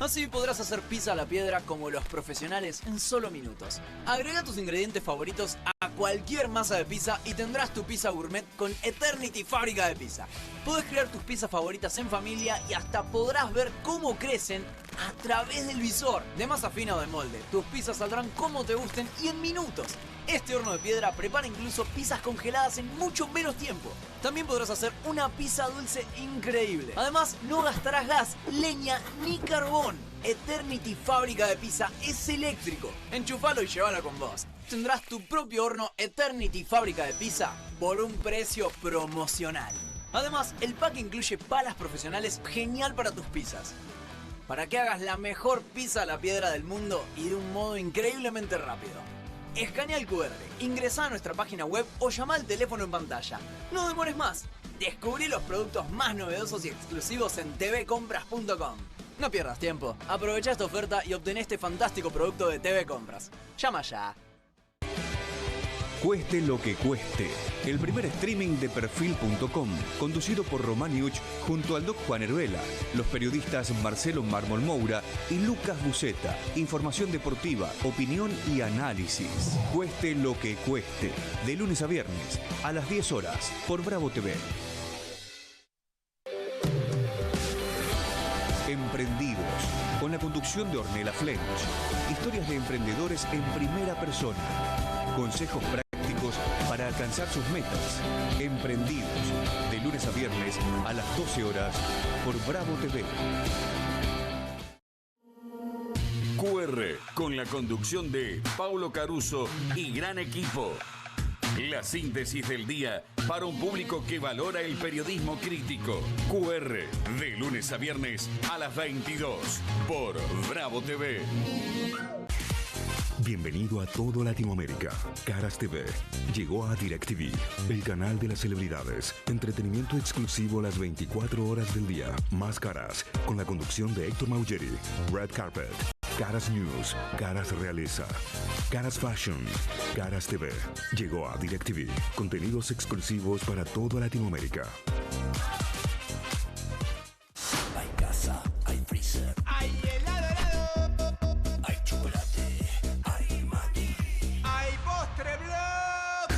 Así podrás hacer pizza a la piedra como los profesionales en solo minutos. Agrega tus ingredientes favoritos a cualquier masa de pizza y tendrás tu pizza gourmet con Eternity Fábrica de Pizza. Podés crear tus pizzas favoritas en familia y hasta podrás ver cómo crecen a través del visor. De masa fina o de molde, tus pizzas saldrán como te gusten y en minutos. Este horno de piedra prepara incluso pizzas congeladas en mucho menos tiempo. También podrás hacer una pizza dulce increíble. Además, no gastarás gas, leña ni carbón. Eternity Fábrica de Pizza es eléctrico. Enchufalo y llévalo con vos. Tendrás tu propio horno Eternity Fábrica de Pizza por un precio promocional. Además, el pack incluye palas profesionales genial para tus pizzas. Para que hagas la mejor pizza a la piedra del mundo y de un modo increíblemente rápido. Escanea el QR, ingresa a nuestra página web o llama al teléfono en pantalla. No demores más. Descubrí los productos más novedosos y exclusivos en tvcompras.com. No pierdas tiempo. Aprovecha esta oferta y obtén este fantástico producto de TV Compras. Llama ya. Cueste lo que cueste. El primer streaming de Perfil.com, conducido por Román Iuch junto al Doc Juan Heruela, los periodistas Marcelo Mármol Moura y Lucas Buceta. Información deportiva, opinión y análisis. Cueste lo que cueste. De lunes a viernes, a las 10 horas, por Bravo TV. Emprendidos, con la conducción de Ornella Flench. Historias de emprendedores en primera persona. Consejos prácticos para alcanzar sus metas. Emprendidos, de lunes a viernes a las 12 horas por Bravo TV. QR, con la conducción de Paulo Caruso y gran equipo. La síntesis del día para un público que valora el periodismo crítico. QR, de lunes a viernes a las 22 por Bravo TV. Bienvenido a todo Latinoamérica. Caras TV llegó a DirecTV, el canal de las celebridades. Entretenimiento exclusivo las 24 horas del día. Más Caras, con la conducción de Héctor Maugeri. Red Carpet, Caras News, Caras Realeza, Caras Fashion, Caras TV. Llegó a DirecTV. Contenidos exclusivos para toda Latinoamérica. Hay casa, hay freezer, ¡Hay helado, helado! hay chocolate, hay maní. ¡Hay postre blog!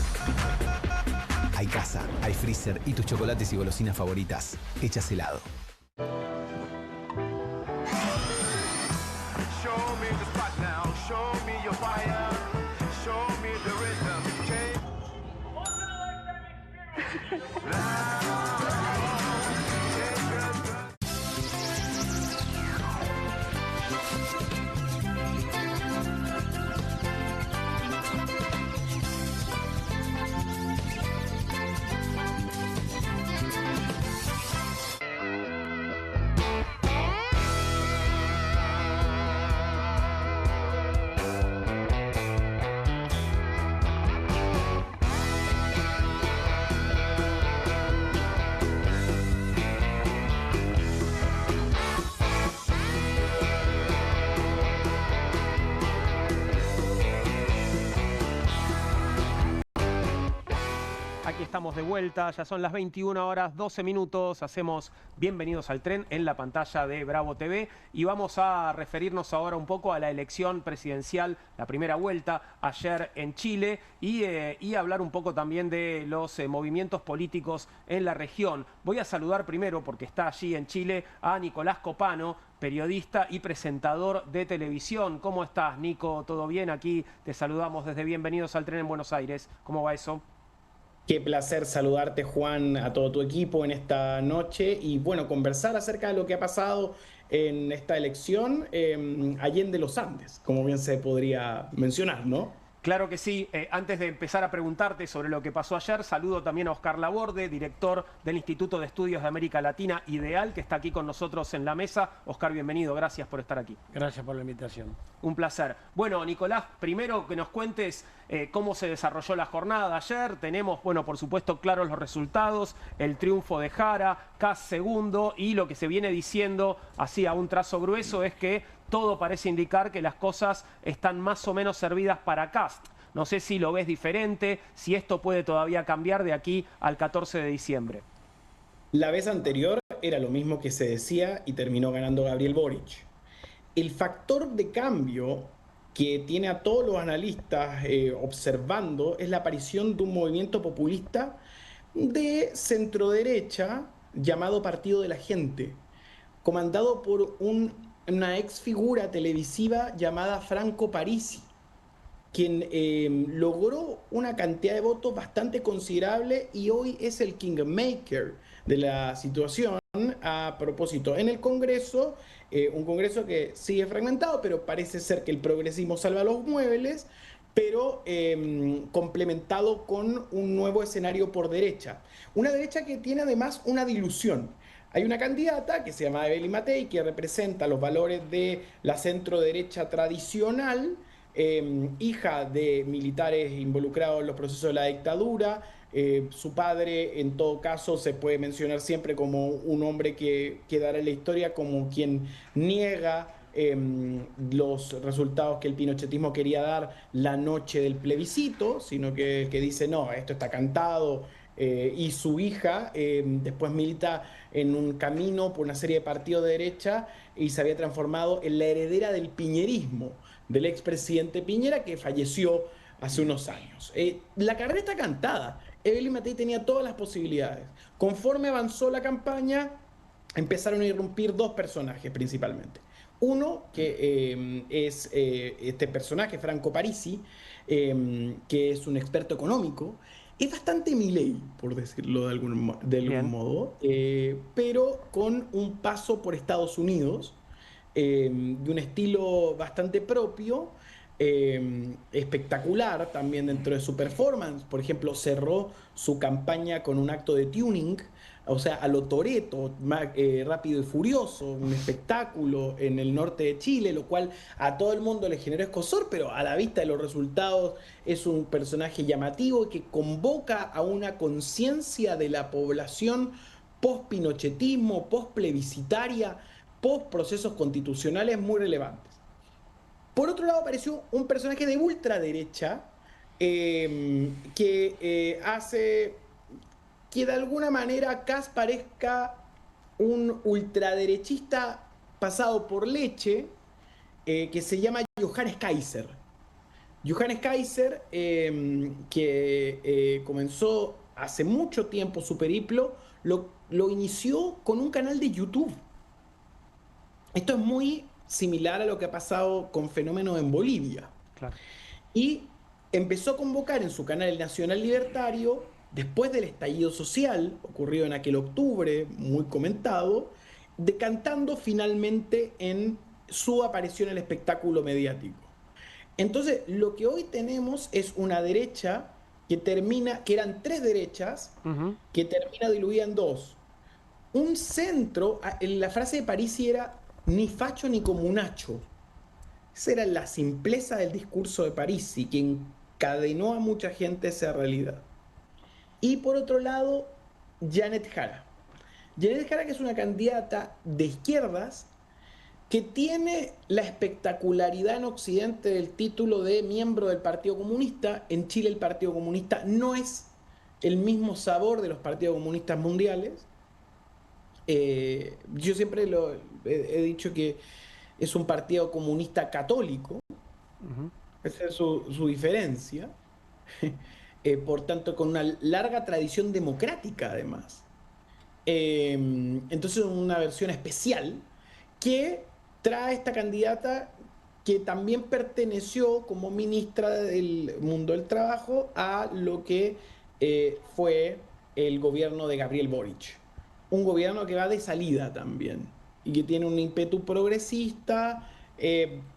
Hay casa, hay freezer y tus chocolates y golosinas favoritas hechas helado. Show me the spot now, show me your fire, show me the rhythm, Aquí estamos de vuelta, ya son las 21 horas 12 minutos, hacemos Bienvenidos al Tren en la pantalla de Bravo TV y vamos a referirnos ahora un poco a la elección presidencial, la primera vuelta ayer en Chile y hablar un poco también de los movimientos políticos en la región. Voy a saludar primero, porque está allí en Chile, a Nicolás Copano, periodista y presentador de televisión. ¿Cómo estás, Nico? ¿Todo bien? Aquí te saludamos desde Bienvenidos al Tren en Buenos Aires. ¿Cómo va eso? Qué placer saludarte, Juan, a todo tu equipo en esta noche y bueno, conversar acerca de lo que ha pasado en esta elección allende los Andes, como bien se podría mencionar, ¿no? Claro que sí. Antes de empezar a preguntarte sobre lo que pasó ayer, saludo también a Oscar Laborde, director del Instituto de Estudios de América Latina, IDEAL, que está aquí con nosotros en la mesa. Oscar, bienvenido. Gracias por estar aquí. Gracias por la invitación. Un placer. Bueno, Nicolás, primero que nos cuentes cómo se desarrolló la jornada de ayer. Tenemos, bueno, por supuesto, claros los resultados, el triunfo de Jara, Kast segundo, y lo que se viene diciendo, así a un trazo grueso, es que todo parece indicar que las cosas están más o menos servidas para Kast. No sé si lo ves diferente, si esto puede todavía cambiar de aquí al 14 de diciembre. La vez anterior era lo mismo que se decía y terminó ganando Gabriel Boric. El factor de cambio que tiene a todos los analistas observando es la aparición de un movimiento populista de centroderecha llamado Partido de la Gente, comandado por una ex figura televisiva llamada Franco Parisi, quien logró una cantidad de votos bastante considerable y hoy es el kingmaker de la situación. A propósito, en el Congreso, un Congreso que sigue fragmentado, pero parece ser que el progresismo salva los muebles, pero complementado con un nuevo escenario por derecha. Una derecha que tiene además una dilución. Hay una candidata que se llama Evelyn Matei, que representa los valores de la centro-derecha tradicional, hija de militares involucrados en los procesos de la dictadura. Su padre, en todo caso, se puede mencionar siempre como un hombre que quedará en la historia como quien niega los resultados que el pinochetismo quería dar la noche del plebiscito, sino que dice, no, esto está cantado. Y su hija después milita en un camino por una serie de partidos de derecha y se había transformado en la heredera del piñerismo, del expresidente Piñera, que falleció hace unos años. La carrera está cantada. Evelyn Matei tenía todas las posibilidades. Conforme avanzó la campaña, empezaron a irrumpir dos personajes principalmente. Uno, que es este personaje, Franco Parisi, que es un experto económico. Es bastante Milei, por decirlo de algún modo, pero con un paso por Estados Unidos, de un estilo bastante propio, espectacular también dentro de su performance. Por ejemplo, cerró su campaña con un acto de tuning, o sea, a lo Toretto, rápido y furioso, un espectáculo en el norte de Chile, lo cual a todo el mundo le generó escozor, pero a la vista de los resultados es un personaje llamativo que convoca a una conciencia de la población post-pinochetismo, post-plebiscitaria, post-procesos constitucionales muy relevantes. Por otro lado, apareció un personaje de ultraderecha que hace que de alguna manera Kast parezca un ultraderechista pasado por leche, que se llama Johannes Kaiser. Johannes Kaiser, que comenzó hace mucho tiempo su periplo, lo inició con un canal de YouTube. Esto es muy similar a lo que ha pasado con fenómenos en Bolivia. Claro. Y empezó a convocar en su canal El Nacional Libertario, después del estallido social, ocurrido en aquel octubre, muy comentado, decantando finalmente en su aparición en el espectáculo mediático. Entonces, lo que hoy tenemos es una derecha que eran tres derechas, que termina diluida en dos. Un centro, la frase de Parisi era ni facho ni comunacho. Esa era la simpleza del discurso de Parisi, que encadenó a mucha gente a esa realidad. Y por otro lado, Janet Jara. Janet Jara, que es una candidata de izquierdas que tiene la espectacularidad en Occidente del título de miembro del Partido Comunista. En Chile el Partido Comunista no es el mismo sabor de los partidos comunistas mundiales. Yo siempre he dicho que es un partido comunista católico. Esa es su diferencia. Por tanto, con una larga tradición democrática, además. Entonces, una versión especial que trae esta candidata que también perteneció como ministra del mundo del trabajo a lo que fue el gobierno de Gabriel Boric. Un gobierno que va de salida también y que tiene un ímpetu progresista,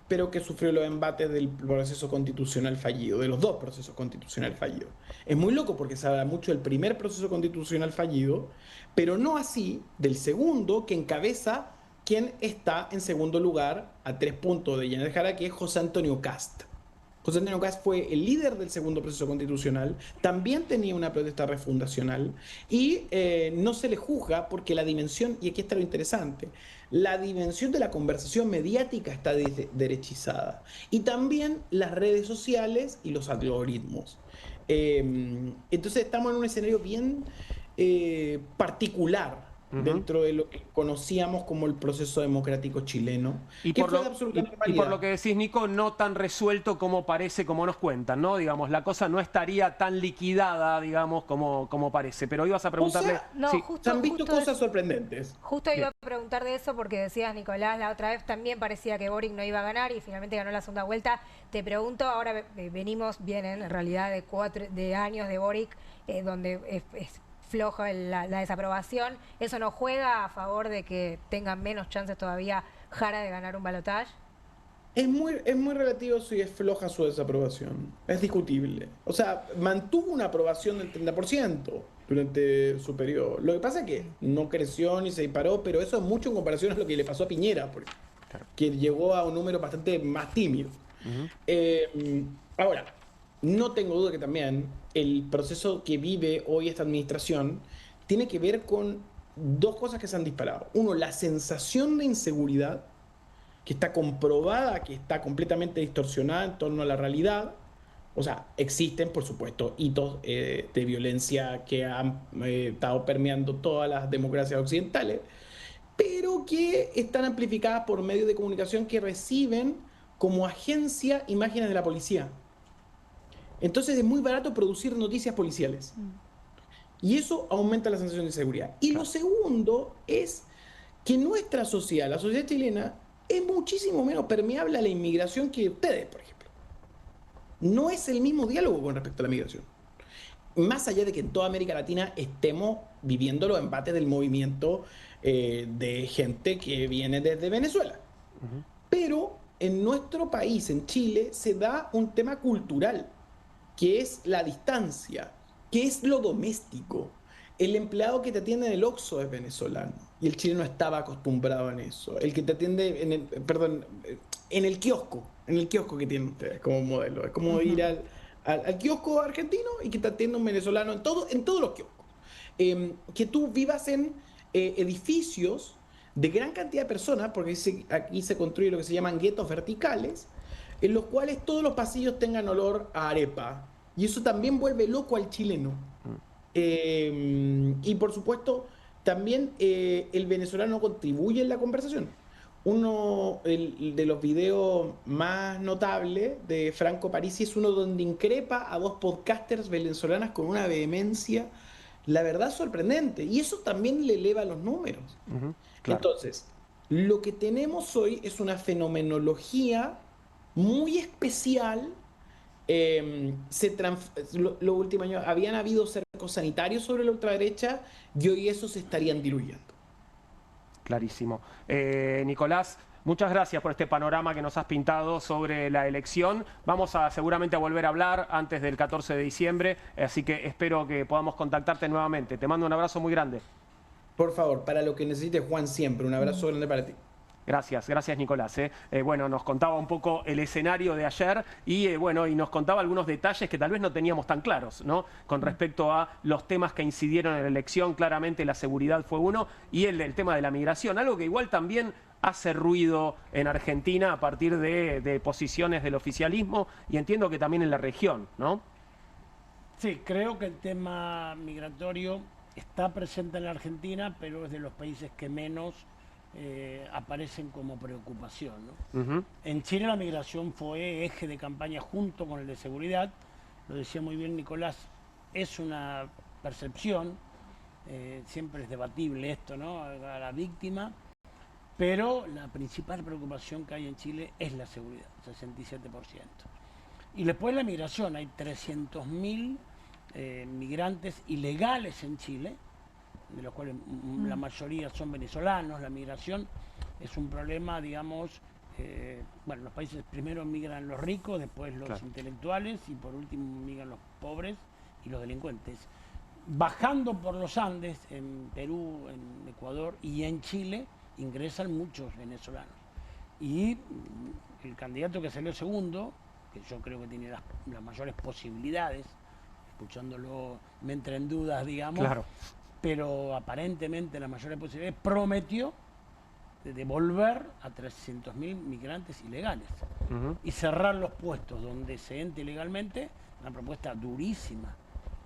pero que sufrió los embates del proceso constitucional fallido, de los dos procesos constitucionales fallidos. Es muy loco porque se habla mucho del primer proceso constitucional fallido, pero no así del segundo, que encabeza quien está en segundo lugar a 3 puntos de Yainer Jara, que es José Antonio Kast. José Antonio Kast fue el líder del segundo proceso constitucional, también tenía una protesta refundacional y no se le juzga porque la dimensión, y aquí está lo interesante, la dimensión de la conversación mediática está derechizada y también las redes sociales y los algoritmos. Entonces estamos en un escenario bien particular dentro de lo que conocíamos como el proceso democrático chileno. Y por lo que decís, Nico, no tan resuelto como parece, como nos cuentan, ¿no? Digamos, la cosa no estaría tan liquidada, digamos, como parece. Pero ibas a preguntarle... O sea, no, sí. Se han visto cosas sorprendentes. Justo iba a preguntar de eso porque decías, Nicolás, la otra vez también parecía que Boric no iba a ganar y finalmente ganó la segunda vuelta. Te pregunto, ahora vienen en realidad de años de Boric, donde es flojo la desaprobación. ¿Eso no juega a favor de que tengan menos chances todavía Jara de ganar un balotaje? Es muy relativo si es floja su desaprobación. Es discutible. O sea, mantuvo una aprobación del 30% durante su periodo. Lo que pasa es que no creció ni se disparó, pero eso es mucho en comparación a lo que le pasó a Piñera, que llegó a un número bastante más tímido. Ahora, no tengo duda que también el proceso que vive hoy esta administración tiene que ver con dos cosas que se han disparado. Uno, la sensación de inseguridad, que está comprobada, que está completamente distorsionada en torno a la realidad. O sea, existen, por supuesto, hitos de violencia que han estado permeando todas las democracias occidentales, pero que están amplificadas por medios de comunicación que reciben como agencia imágenes de la policía. Entonces es muy barato producir noticias policiales. Y eso aumenta la sensación de inseguridad. Y lo segundo es que nuestra sociedad, la sociedad chilena, es muchísimo menos permeable a la inmigración que ustedes, por ejemplo. No es el mismo diálogo con respecto a la migración. Más allá de que en toda América Latina estemos viviendo los embates del movimiento de gente que viene desde Venezuela. Pero en nuestro país, en Chile, se da un tema cultural, que es la distancia, que es lo doméstico. El empleado que te atiende en el Oxxo es venezolano y el chileno estaba acostumbrado en eso. El que te atiende en el kiosco que tienen ustedes como modelo. Es como ir al kiosco argentino y que te atienda un venezolano en todos los kioscos. Que tú vivas en edificios de gran cantidad de personas, porque aquí se construye lo que se llaman guetos verticales, en los cuales todos los pasillos tengan olor a arepa. Y eso también vuelve loco al chileno. Y por supuesto, también el venezolano contribuye en la conversación. Uno de los videos más notables de Franco Parisi es uno donde increpa a dos podcasters venezolanas con una vehemencia, la verdad, sorprendente. Y eso también le eleva los números. Claro. Entonces, lo que tenemos hoy es una fenomenología muy especial. Los últimos años habían habido cercos sanitarios sobre la ultraderecha y hoy esos se estarían diluyendo. Clarísimo. Nicolás, muchas gracias por este panorama que nos has pintado sobre la elección. Vamos seguramente a volver a hablar antes del 14 de diciembre, así que espero que podamos contactarte nuevamente. Te mando un abrazo muy grande. Por favor, para lo que necesites, Juan, siempre. Un abrazo grande para ti. Gracias Nicolás. Bueno, nos contaba un poco el escenario de ayer y y nos contaba algunos detalles que tal vez no teníamos tan claros, ¿no? Con respecto a los temas que incidieron en la elección. Claramente la seguridad fue uno y el tema de la migración, algo que igual también hace ruido en Argentina a partir de posiciones del oficialismo y entiendo que también en la región, ¿no? Sí, creo que el tema migratorio está presente en la Argentina, pero es de los países que menos aparecen como preocupación, ¿no? En Chile la migración fue eje de campaña junto con el de seguridad. Lo decía muy bien Nicolás, es una percepción, siempre es debatible esto, ¿no? A la víctima, pero la principal preocupación que hay en Chile es la seguridad, 67%. Y después la migración, hay 300.000 migrantes ilegales en Chile, de los cuales la mayoría son venezolanos. La migración es un problema, digamos, bueno, los países primero migran los ricos, después los intelectuales y por último migran los pobres y los delincuentes. Bajando por los Andes, en Perú, en Ecuador y en Chile, ingresan muchos venezolanos. Y el candidato que salió segundo, que yo creo que tiene las mayores posibilidades, escuchándolo me entra en dudas, digamos, pero aparentemente las mayores posibilidades, prometió de devolver a 300.000 migrantes ilegales y cerrar los puestos donde se entre ilegalmente, una propuesta durísima,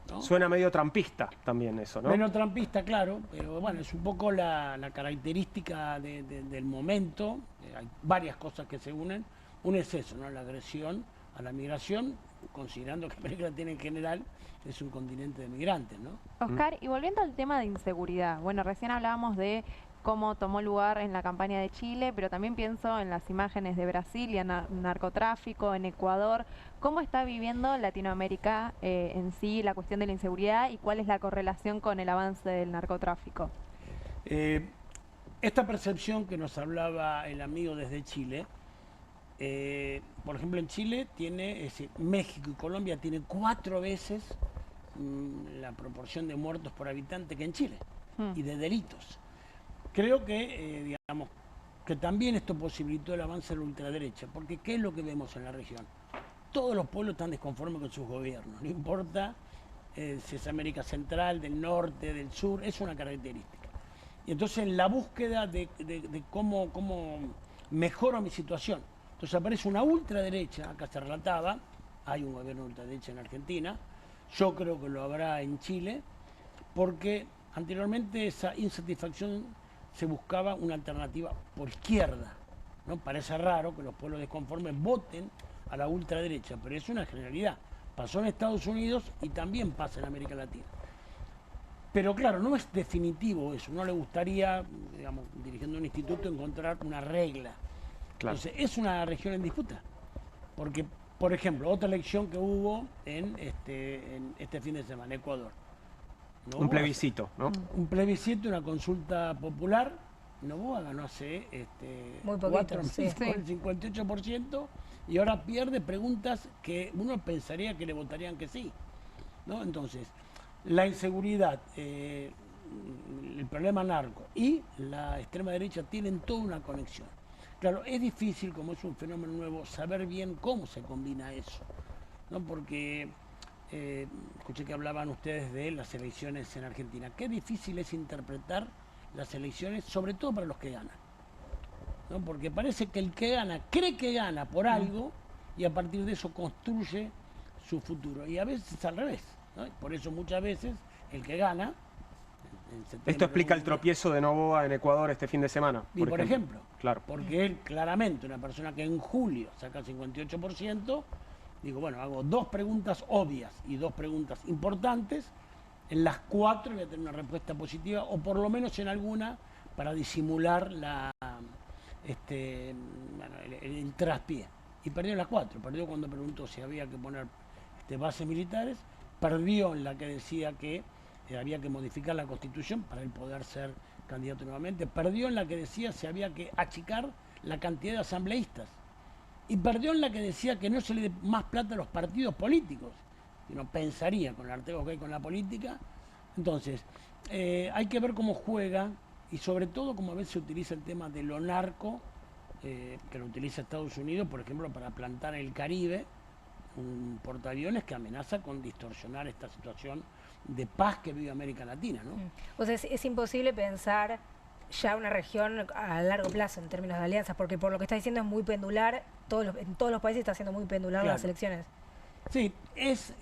¿no? Suena medio trampista también eso, ¿no? Menos trampista, claro, pero bueno, es un poco la característica del momento. Hay varias cosas que se unen. Uno es eso, ¿no? La agresión a la migración, considerando que América Latina en general es un continente de migrantes, ¿no? Oscar, y volviendo al tema de inseguridad, bueno, recién hablábamos de cómo tomó lugar en la campaña de Chile, pero también pienso en las imágenes de Brasil y en narcotráfico, en Ecuador. ¿Cómo está viviendo Latinoamérica en sí la cuestión de la inseguridad y cuál es la correlación con el avance del narcotráfico? Esta percepción que nos hablaba el amigo desde Chile, por ejemplo, en Chile tiene, México y Colombia tienen 4 veces la proporción de muertos por habitante que en Chile y de delitos. Creo que, digamos, que también esto posibilitó el avance de la ultraderecha, porque ¿qué es lo que vemos en la región? Todos los pueblos están desconformes con sus gobiernos, no importa si es América Central, del Norte, del Sur, es una característica. Y entonces en la búsqueda de cómo mejoro mi situación, entonces aparece una ultraderecha, acá se relataba, hay un gobierno de ultraderecha en Argentina, yo creo que lo habrá en Chile, porque anteriormente esa insatisfacción se buscaba una alternativa por izquierda, ¿no? Parece raro que los pueblos desconformes voten a la ultraderecha, pero es una generalidad. Pasó en Estados Unidos y también pasa en América Latina. Pero claro, no es definitivo eso. No le gustaría, digamos, dirigiendo un instituto, encontrar una regla. Entonces, es una región en disputa. Porque, por ejemplo, otra elección que hubo en este fin de semana, Ecuador. Un plebiscito, ¿no? Un plebiscito, una consulta popular. Noboa ganó hace muy poquito, el 58%, y ahora pierde preguntas que uno pensaría que le votarían que sí, ¿no? Entonces, la inseguridad, el problema narco y la extrema derecha tienen toda una conexión. Claro, es difícil, como es un fenómeno nuevo, saber bien cómo se combina eso, ¿no? Porque escuché que hablaban ustedes de las elecciones en Argentina. Qué difícil es interpretar las elecciones, sobre todo para los que ganan, ¿no? Porque parece que el que gana cree que gana por algo y a partir de eso construye su futuro. Y a veces es al revés, ¿no? Por eso muchas veces el que gana... Esto explica el tropiezo de Noboa en Ecuador este fin de semana. Por ejemplo, claro. Porque él claramente, una persona que en julio saca el 58%, digo, bueno, hago 2 preguntas obvias y 2 preguntas importantes, en las 4 voy a tener una respuesta positiva, o por lo menos en alguna, para disimular el traspié. Y perdió en las 4, perdió cuando preguntó si había que poner bases militares, perdió en la que decía que había que modificar la Constitución para él poder ser candidato nuevamente, perdió en la que decía si había que achicar la cantidad de asambleístas, y perdió en la que decía que no se le dé más plata a los partidos políticos. Y uno pensaría, con el artego que hay con la política. Entonces, hay que ver cómo juega, y sobre todo cómo a veces se utiliza el tema de lo narco, que lo utiliza Estados Unidos, por ejemplo, para plantar en el Caribe un portaaviones que amenaza con distorsionar esta situación de paz que vive América Latina, ¿no? O sea, es imposible pensar ya una región a largo plazo en términos de alianzas, porque por lo que está diciendo es muy pendular, en todos los países está siendo muy pendular las elecciones. Sí, es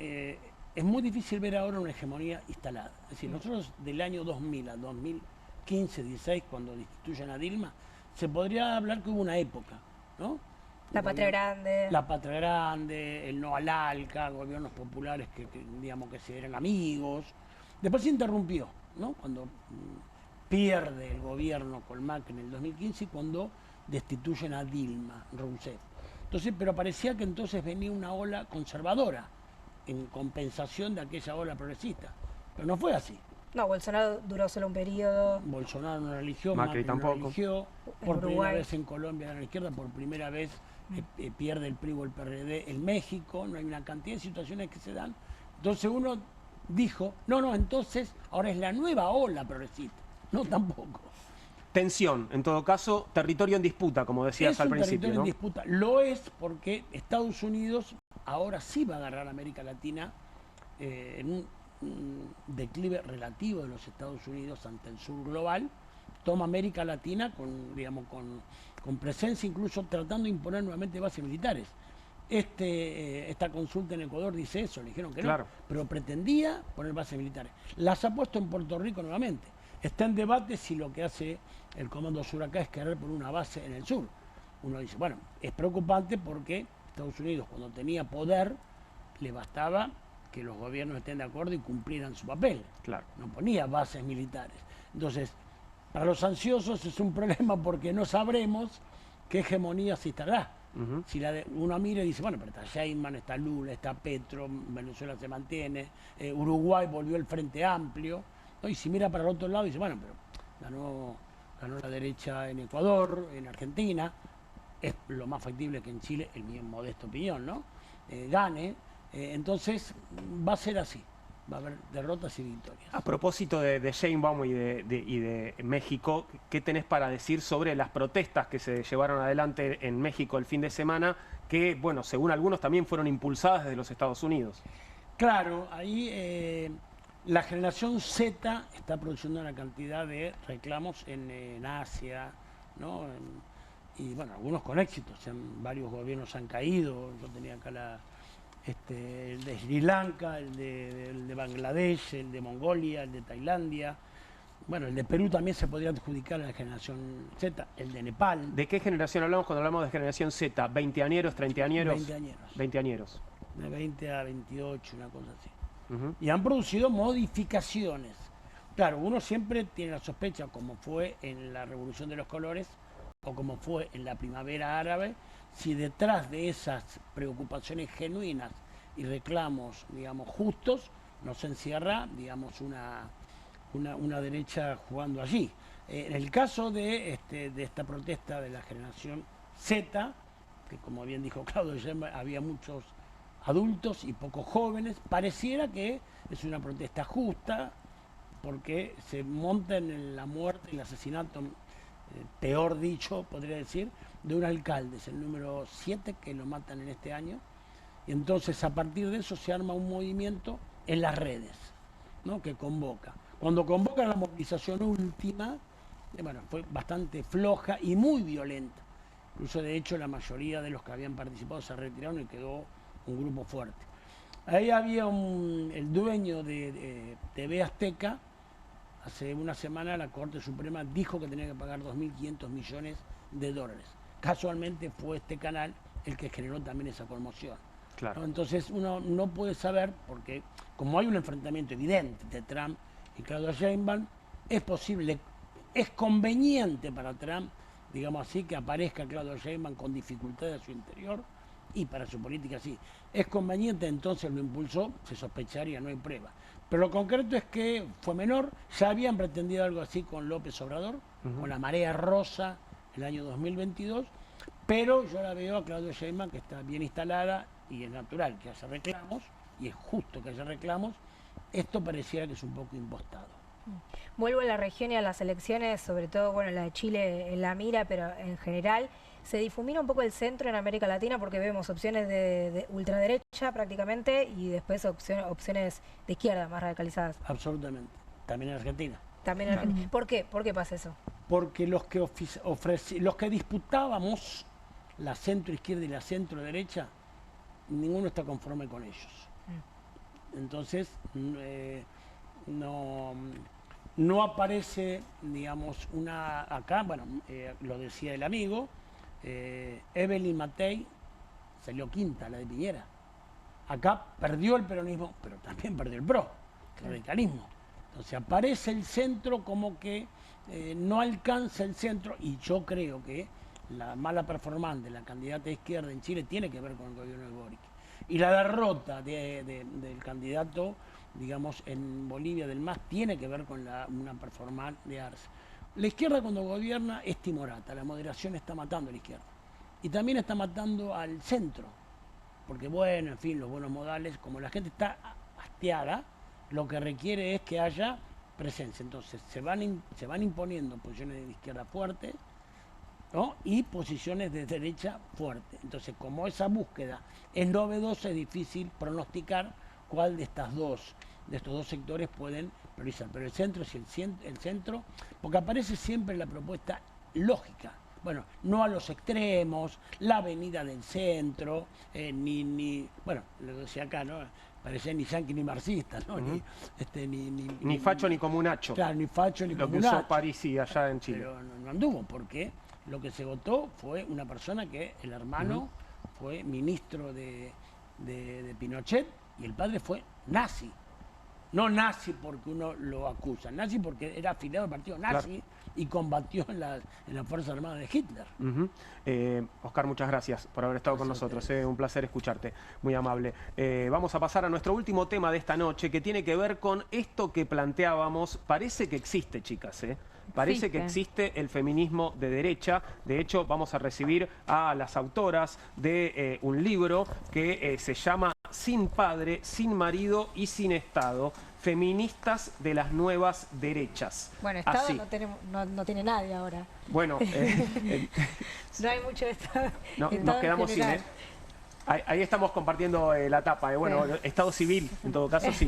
muy difícil ver ahora una hegemonía instalada. Es decir, nosotros del año 2000 a 2015, 16, cuando destituyen a Dilma, se podría hablar que hubo una época, ¿no? La Patria Grande. La Patria Grande, el no al ALCA, gobiernos populares que digamos que se eran amigos. Después se interrumpió, ¿no? Cuando pierde el gobierno con Macri en el 2015 y cuando destituyen a Dilma Rousseff. Entonces, pero parecía que entonces venía una ola conservadora, en compensación de aquella ola progresista. Pero no fue así. No, Bolsonaro duró solo un periodo. Bolsonaro no eligió, Macri tampoco. no eligió. En Por primera Uruguay. vez en Colombia gana la izquierda, por primera vez pierde el PRI o el PRD en México. No hay una cantidad de situaciones que se dan. Entonces uno dijo, no, entonces ahora es la nueva ola progresista. No, tampoco. Tensión, en todo caso, territorio en disputa, como decías al principio, territorio ¿no? en disputa. Lo es porque Estados Unidos ahora sí va a agarrar a América Latina en un declive relativo de los Estados Unidos ante el sur global. Toma América Latina con presencia, incluso tratando de imponer nuevamente bases militares. Esta consulta en Ecuador dice eso, le dijeron que Claro. no, pero pretendía poner bases militares. Las ha puesto en Puerto Rico nuevamente. Está en debate si lo que hace el Comando Sur acá es querer poner una base en el sur. Uno dice, bueno, es preocupante porque Estados Unidos, cuando tenía poder, le bastaba que los gobiernos estén de acuerdo y cumplieran su papel. Claro. No ponía bases militares. Entonces, para los ansiosos es un problema porque no sabremos qué hegemonía se instalará. Si uno mira y dice, bueno, pero está Sheinbaum, está Lula, está Petro, Venezuela se mantiene, Uruguay volvió el Frente Amplio, ¿no? Y si mira para el otro lado dice, bueno, pero ganó la derecha en Ecuador, en Argentina, es lo más factible que en Chile, en mi modesta opinión, ¿no? Gane. Entonces va a ser así, va a haber derrotas y victorias. A propósito de Sheinbaum y de México, ¿qué tenés para decir sobre las protestas que se llevaron adelante en México el fin de semana, que, bueno, según algunos también fueron impulsadas desde los Estados Unidos? Claro, ahí la generación Z está produciendo una cantidad de reclamos en Asia, ¿no? Y bueno, algunos con éxito, varios gobiernos han caído. Yo tenía acá el de Sri Lanka, el de Bangladesh, el de Mongolia, el de Tailandia. Bueno, el de Perú también se podría adjudicar a la generación Z, el de Nepal. ¿De qué generación hablamos cuando hablamos de generación Z? ¿20añeros, 30añeros? 20añeros. 20añeros. De 20 a 28, una cosa así. Y han producido modificaciones. Claro, uno siempre tiene la sospecha, como fue en la Revolución de los Colores o como fue en la Primavera Árabe, si detrás de esas preocupaciones genuinas y reclamos, digamos, justos, no se encierra, digamos, una derecha jugando allí. En el caso de esta protesta de la generación Z, que como bien dijo Claudio Sheinbaum, había muchos adultos y pocos jóvenes, pareciera que es una protesta justa, porque se monta en la muerte y el asesinato, peor dicho, podría decir, de un alcalde, es el número 7 que lo matan en este año, y entonces a partir de eso se arma un movimiento en las redes, ¿no? Que convoca. Cuando convoca la movilización última, bueno, fue bastante floja y muy violenta. Incluso de hecho la mayoría de los que habían participado se retiraron y quedó un grupo fuerte. Ahí había el dueño de TV Azteca. Hace una semana la Corte Suprema dijo que tenía que pagar 2.500 millones de dólares. Casualmente fue este canal el que generó también esa conmoción. Claro. ¿No? Entonces uno no puede saber, porque como hay un enfrentamiento evidente de Trump y Claudia Sheinbaum, es posible, es conveniente para Trump, digamos así, que aparezca Claudia Sheinbaum con dificultades a su interior, y para su política sí. Es conveniente, entonces lo impulsó, se sospecharía, no hay prueba. Pero lo concreto es que fue menor, ya habían pretendido algo así con López Obrador, con la marea rosa el año 2022, pero yo la veo a Claudia Sheinbaum que está bien instalada y es natural que haya reclamos, y es justo que haya reclamos. Esto pareciera que es un poco impostado. Vuelvo a la región y a las elecciones, sobre todo, bueno, la de Chile en la mira, pero en general se difumina un poco el centro en América Latina porque vemos opciones de ultraderecha prácticamente y después opciones de izquierda más radicalizadas. Absolutamente. También en Argentina. También en Argentina. ¿Por qué? ¿Por qué pasa eso? Porque los que disputábamos la centro-izquierda y la centro-derecha, ninguno está conforme con ellos. Entonces, no aparece, digamos, acá, bueno, lo decía el amigo, Evelyn Matei salió quinta, la de Piñera. Acá perdió el peronismo, pero también perdió el PRO, el radicalismo. Entonces aparece el centro como que no alcanza el centro, y yo creo que la mala performance de la candidata de izquierda en Chile tiene que ver con el gobierno de Boric. Y la derrota del candidato, digamos, en Bolivia del MAS tiene que ver con una performance de Arce. La izquierda cuando gobierna es timorata, la moderación está matando a la izquierda. Y también está matando al centro, porque bueno, en fin, los buenos modales, como la gente está hastiada, lo que requiere es que haya presencia. Entonces se van imponiendo posiciones de izquierda fuertes, ¿no? Y posiciones de derecha fuertes. Entonces, como esa búsqueda es novedosa, es difícil pronosticar cuál de estos dos sectores pueden priorizar. Pero el centro es el centro, porque aparece siempre la propuesta lógica. Bueno, no a los extremos, la avenida del centro, bueno, lo decía acá, ¿no? Parece ni yanqui ni marxista, ¿no? Ni facho ni comunacho. Claro, ni facho ni comunacho. Lo que usó Parisi allá en Chile. Pero no anduvo, porque lo que se votó fue una persona que el hermano fue ministro de Pinochet y el padre fue nazi. No nazi porque uno lo acusa, nazi porque era afiliado al partido nazi y combatió en las Fuerzas Armadas de Hitler. Oscar, muchas gracias por haber estado con nosotros. Un placer escucharte, muy amable. Vamos a pasar a nuestro último tema de esta noche, que tiene que ver con esto que planteábamos. Parece que existe, chicas, Parece que existe el feminismo de derecha. De hecho, vamos a recibir a las autoras de un libro que se llama Sin padre, sin marido y sin Estado. Feministas de las nuevas derechas. Bueno, Estado no tiene nadie ahora. Bueno, no hay mucho Estado. Nos quedamos sin él. Ahí estamos compartiendo la tapa. Bueno, Estado civil, en todo caso, sí.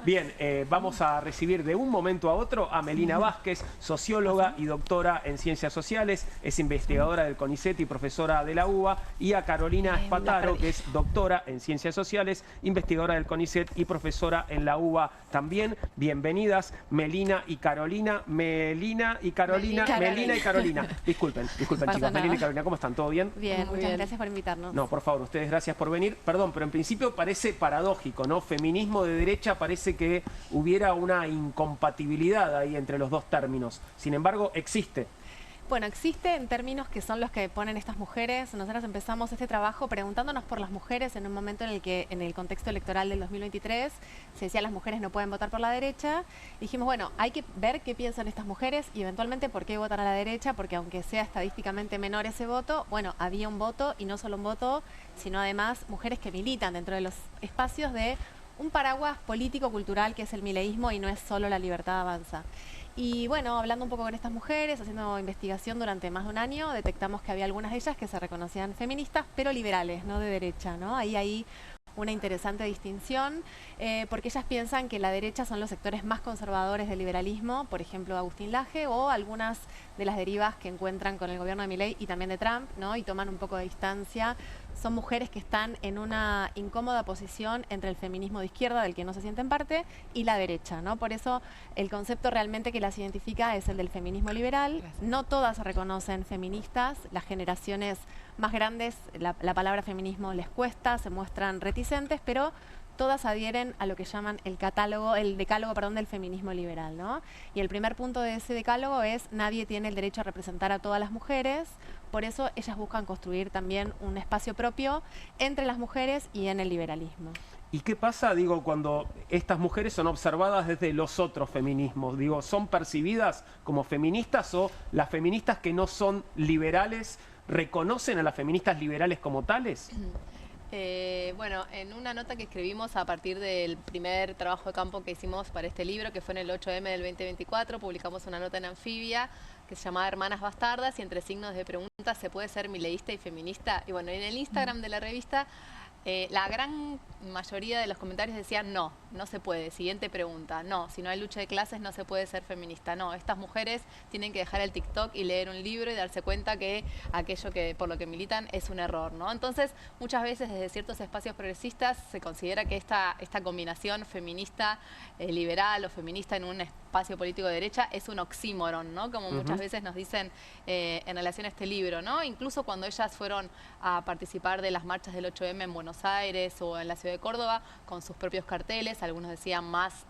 Bien, vamos a recibir de un momento a otro a Melina Vázquez, socióloga y doctora en Ciencias Sociales, es investigadora del CONICET y profesora de la UBA, y a Carolina Spataro, que es doctora en Ciencias Sociales, investigadora del CONICET y profesora en la UBA también. Bienvenidas, Melina y Carolina. Melina y Carolina. Disculpen, chicas. Melina y Carolina, ¿cómo están? ¿Todo bien? Bien, muchas gracias por invitarnos. No, por favor, ustedes gracias por venir. Perdón, pero en principio parece paradójico, ¿no? Feminismo de derecha, parece que hubiera una incompatibilidad ahí entre los dos términos. Sin embargo, existe. Bueno, existe en términos que son los que ponen estas mujeres. Nosotras empezamos este trabajo preguntándonos por las mujeres en un momento en el que, en el contexto electoral del 2023, se decía las mujeres no pueden votar por la derecha. Dijimos, bueno, hay que ver qué piensan estas mujeres y eventualmente por qué votan a la derecha, porque aunque sea estadísticamente menor ese voto, bueno, había un voto y no solo un voto, sino además mujeres que militan dentro de los espacios de un paraguas político-cultural que es el mileísmo y no es solo la Libertad Avanza. Y bueno, hablando un poco con estas mujeres, haciendo investigación durante más de un año, detectamos que había algunas de ellas que se reconocían feministas, pero liberales, no de derecha, ¿no? Ahí hay una interesante distinción, porque ellas piensan que la derecha son los sectores más conservadores del liberalismo, por ejemplo Agustín Laje, o algunas de las derivas que encuentran con el gobierno de Milei y también de Trump, ¿no? Y toman un poco de distancia. Son mujeres que están en una incómoda posición entre el feminismo de izquierda, del que no se sienten parte, y la derecha, ¿no? Por eso el concepto realmente que las identifica es el del feminismo liberal. No todas se reconocen feministas, las generaciones más grandes, la palabra feminismo les cuesta, se muestran reticentes, pero todas adhieren a lo que llaman el decálogo del feminismo liberal, ¿no? Y el primer punto de ese decálogo es: nadie tiene el derecho a representar a todas las mujeres, por eso ellas buscan construir también un espacio propio entre las mujeres y en el liberalismo. ¿Y qué pasa, digo, cuando estas mujeres son observadas desde los otros feminismos? Digo, ¿son percibidas como feministas o las feministas que no son liberales reconocen a las feministas liberales como tales? Bueno, en una nota que escribimos a partir del primer trabajo de campo que hicimos para este libro, que fue en el 8M del 2024, publicamos una nota en Anfibia que se llamaba Hermanas Bastardas, y entre signos de pregunta, ¿se puede ser mileísta y feminista? Y bueno, en el Instagram de la revista, la gran mayoría de los comentarios decían no se puede. Siguiente pregunta, no, si no hay lucha de clases no se puede ser feminista. No, estas mujeres tienen que dejar el TikTok y leer un libro y darse cuenta que aquello por lo que militan es un error, ¿no? Entonces, muchas veces desde ciertos espacios progresistas se considera que esta combinación feminista liberal o feminista en un espacio político de derecha es un oxímoron, ¿no? Como muchas veces nos dicen en relación a este libro, ¿no? Incluso cuando ellas fueron a participar de las marchas del 8M en Buenos Buenos Aires o en la ciudad de Córdoba, con sus propios carteles, algunos decían más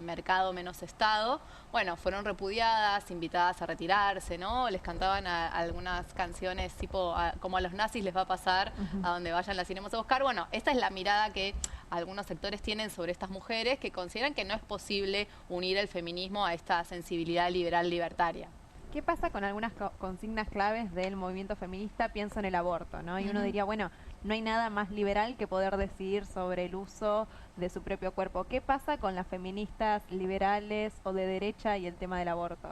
mercado, menos Estado. Bueno, fueron repudiadas, invitadas a retirarse, ¿no? Les cantaban algunas canciones tipo, como a los nazis les va a pasar, a donde vayan las iremos a buscar. Bueno, esta es la mirada que algunos sectores tienen sobre estas mujeres, que consideran que no es posible unir el feminismo a esta sensibilidad liberal libertaria. ¿Qué pasa con algunas consignas claves del movimiento feminista? Pienso en el aborto, ¿no? Y uno diría, bueno, no hay nada más liberal que poder decidir sobre el uso de su propio cuerpo. ¿Qué pasa con las feministas liberales o de derecha y el tema del aborto?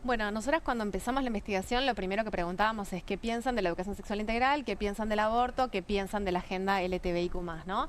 Bueno, nosotras cuando empezamos la investigación lo primero que preguntábamos es qué piensan de la educación sexual integral, qué piensan del aborto, qué piensan de la agenda LGTBIQ+, ¿no?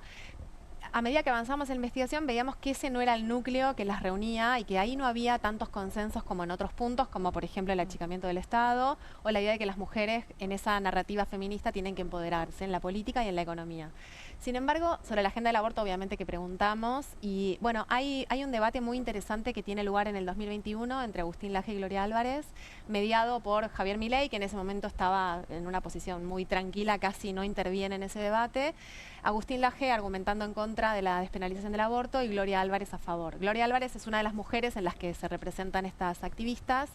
A medida que avanzamos en la investigación veíamos que ese no era el núcleo que las reunía y que ahí no había tantos consensos como en otros puntos, como por ejemplo el achicamiento del Estado o la idea de que las mujeres en esa narrativa feminista tienen que empoderarse en la política y en la economía. Sin embargo, sobre la agenda del aborto obviamente que preguntamos y bueno, hay un debate muy interesante que tiene lugar en el 2021 entre Agustín Laje y Gloria Álvarez, mediado por Javier Milei, que en ese momento estaba en una posición muy tranquila, casi no interviene en ese debate. Agustín Laje argumentando en contra de la despenalización del aborto y Gloria Álvarez a favor. Gloria Álvarez es una de las mujeres en las que se representan estas activistas.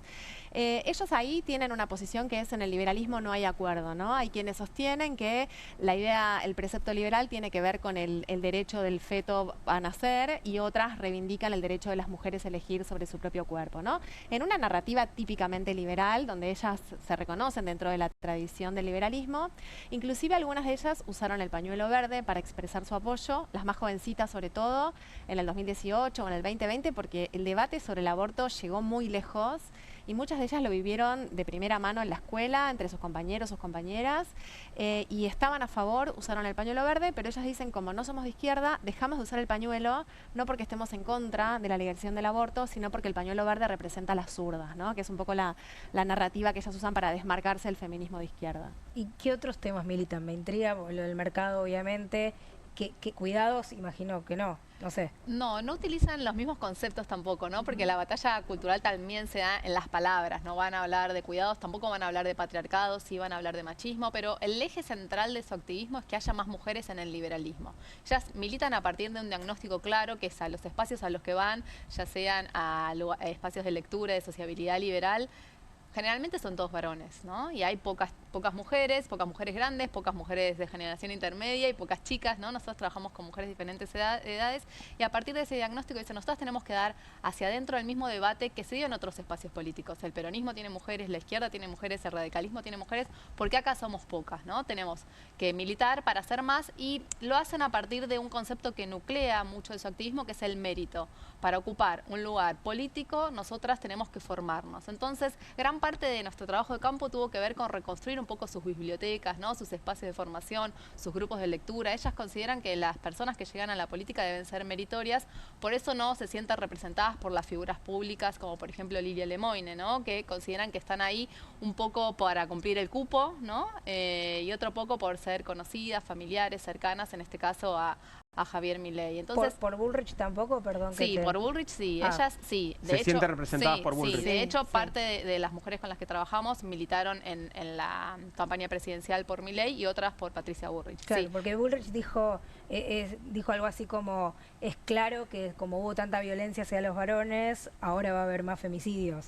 Ellos ahí tienen una posición que es en el liberalismo no hay acuerdo, ¿no? Hay quienes sostienen que la idea, el precepto liberal tiene que ver con el derecho del feto a nacer y otras reivindican el derecho de las mujeres a elegir sobre su propio cuerpo, ¿no? En una narrativa típicamente liberal, donde ellas se reconocen dentro de la tradición del liberalismo, inclusive algunas de ellas usaron el pañuelo verde para expresar su apoyo, las más jovencitas sobre todo, en el 2018 o en el 2020, porque el debate sobre el aborto llegó muy lejos y muchas de ellas lo vivieron de primera mano en la escuela, entre sus compañeros, sus compañeras, y estaban a favor, usaron el pañuelo verde, pero ellas dicen, como no somos de izquierda, dejamos de usar el pañuelo, no porque estemos en contra de la legalización del aborto, sino porque el pañuelo verde representa a las zurdas, ¿no? Que es un poco la narrativa que ellas usan para desmarcarse del feminismo de izquierda. ¿Y qué otros temas militan? Me intriga, lo del mercado obviamente. ¿Qué cuidados? Imagino que no sé. No utilizan los mismos conceptos tampoco, ¿no? Porque la batalla cultural también se da en las palabras, no van a hablar de cuidados, tampoco van a hablar de patriarcado, sí van a hablar de machismo, pero el eje central de su activismo es que haya más mujeres en el liberalismo. Ellas militan a partir de un diagnóstico claro, que es a los espacios a los que van, ya sean a espacios de lectura, de sociabilidad liberal, generalmente son todos varones, ¿no? Y hay pocas mujeres grandes, pocas mujeres de generación intermedia y pocas chicas, ¿no? Nosotros trabajamos con mujeres de diferentes edades y a partir de ese diagnóstico dicen, nosotros tenemos que dar hacia adentro el mismo debate que se dio en otros espacios políticos. El peronismo tiene mujeres, la izquierda tiene mujeres, el radicalismo tiene mujeres, porque acá somos pocas, ¿no? Tenemos que militar para hacer más y lo hacen a partir de un concepto que nuclea mucho de su activismo, que es el mérito. Para ocupar un lugar político, nosotras tenemos que formarnos. Entonces, gran parte de nuestro trabajo de campo tuvo que ver con reconstruir un poco sus bibliotecas, ¿no? Sus espacios de formación, sus grupos de lectura. Ellas consideran que las personas que llegan a la política deben ser meritorias, por eso no se sienten representadas por las figuras públicas como por ejemplo Lilia Lemoine, ¿no? Que consideran que están ahí un poco para cumplir el cupo, ¿no? Y otro poco por ser conocidas, familiares, cercanas, en este caso a Javier Milei. Entonces, ¿Por Bullrich tampoco? Perdón. Sí, por Bullrich sí. Ellas sí. Se sienten representadas por Bullrich. Sí, de hecho, parte de las mujeres con las que trabajamos militaron en la campaña presidencial por Milei y otras por Patricia Bullrich. Claro, porque Bullrich dijo algo así como, es claro que como hubo tanta violencia hacia los varones, ahora va a haber más femicidios.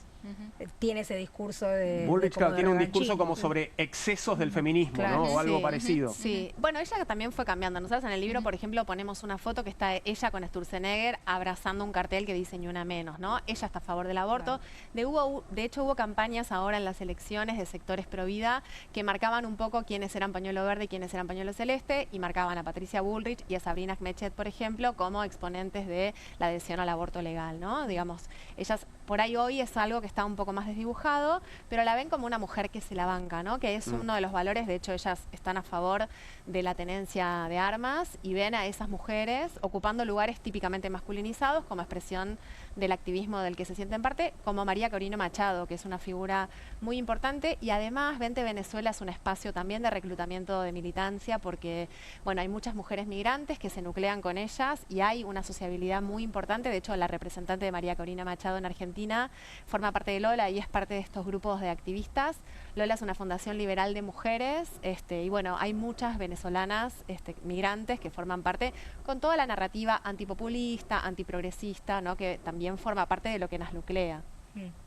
Tiene ese discurso de... Bullrich tiene un discurso como sobre excesos del feminismo, claro, ¿no? O algo parecido. Sí, bueno, ella también fue cambiando. Nosotros en el libro, por ejemplo, ponemos una foto que está ella con Sturzenegger abrazando un cartel que dice ni una menos, ¿no? Ella está a favor del aborto. De hecho, hubo campañas ahora en las elecciones de sectores pro vida que marcaban un poco quiénes eran pañuelo verde y quiénes eran pañuelo celeste y marcaban a Patricia Bullrich y a Sabrina Kmetchet, por ejemplo, como exponentes de la adhesión al aborto legal, ¿no? Digamos, ellas por ahí hoy es algo que está un poco más desdibujado, pero la ven como una mujer que se la banca, ¿no? Que es uno de los valores. De hecho, ellas están a favor de la tenencia de armas y ven a esas mujeres ocupando lugares típicamente masculinizados como expresión del activismo del que se sienten parte, como María Corina Machado, que es una figura muy importante, y además Vente Venezuela es un espacio también de reclutamiento de militancia, porque bueno, hay muchas mujeres migrantes que se nuclean con ellas y hay una sociabilidad muy importante. De hecho, la representante de María Corina Machado en Argentina Argentina, forma parte de Lola y es parte de estos grupos de activistas. Lola es una fundación liberal de mujeres y bueno, hay muchas venezolanas migrantes que forman parte con toda la narrativa antipopulista, antiprogresista, ¿no? Que también forma parte de lo que nos nuclea.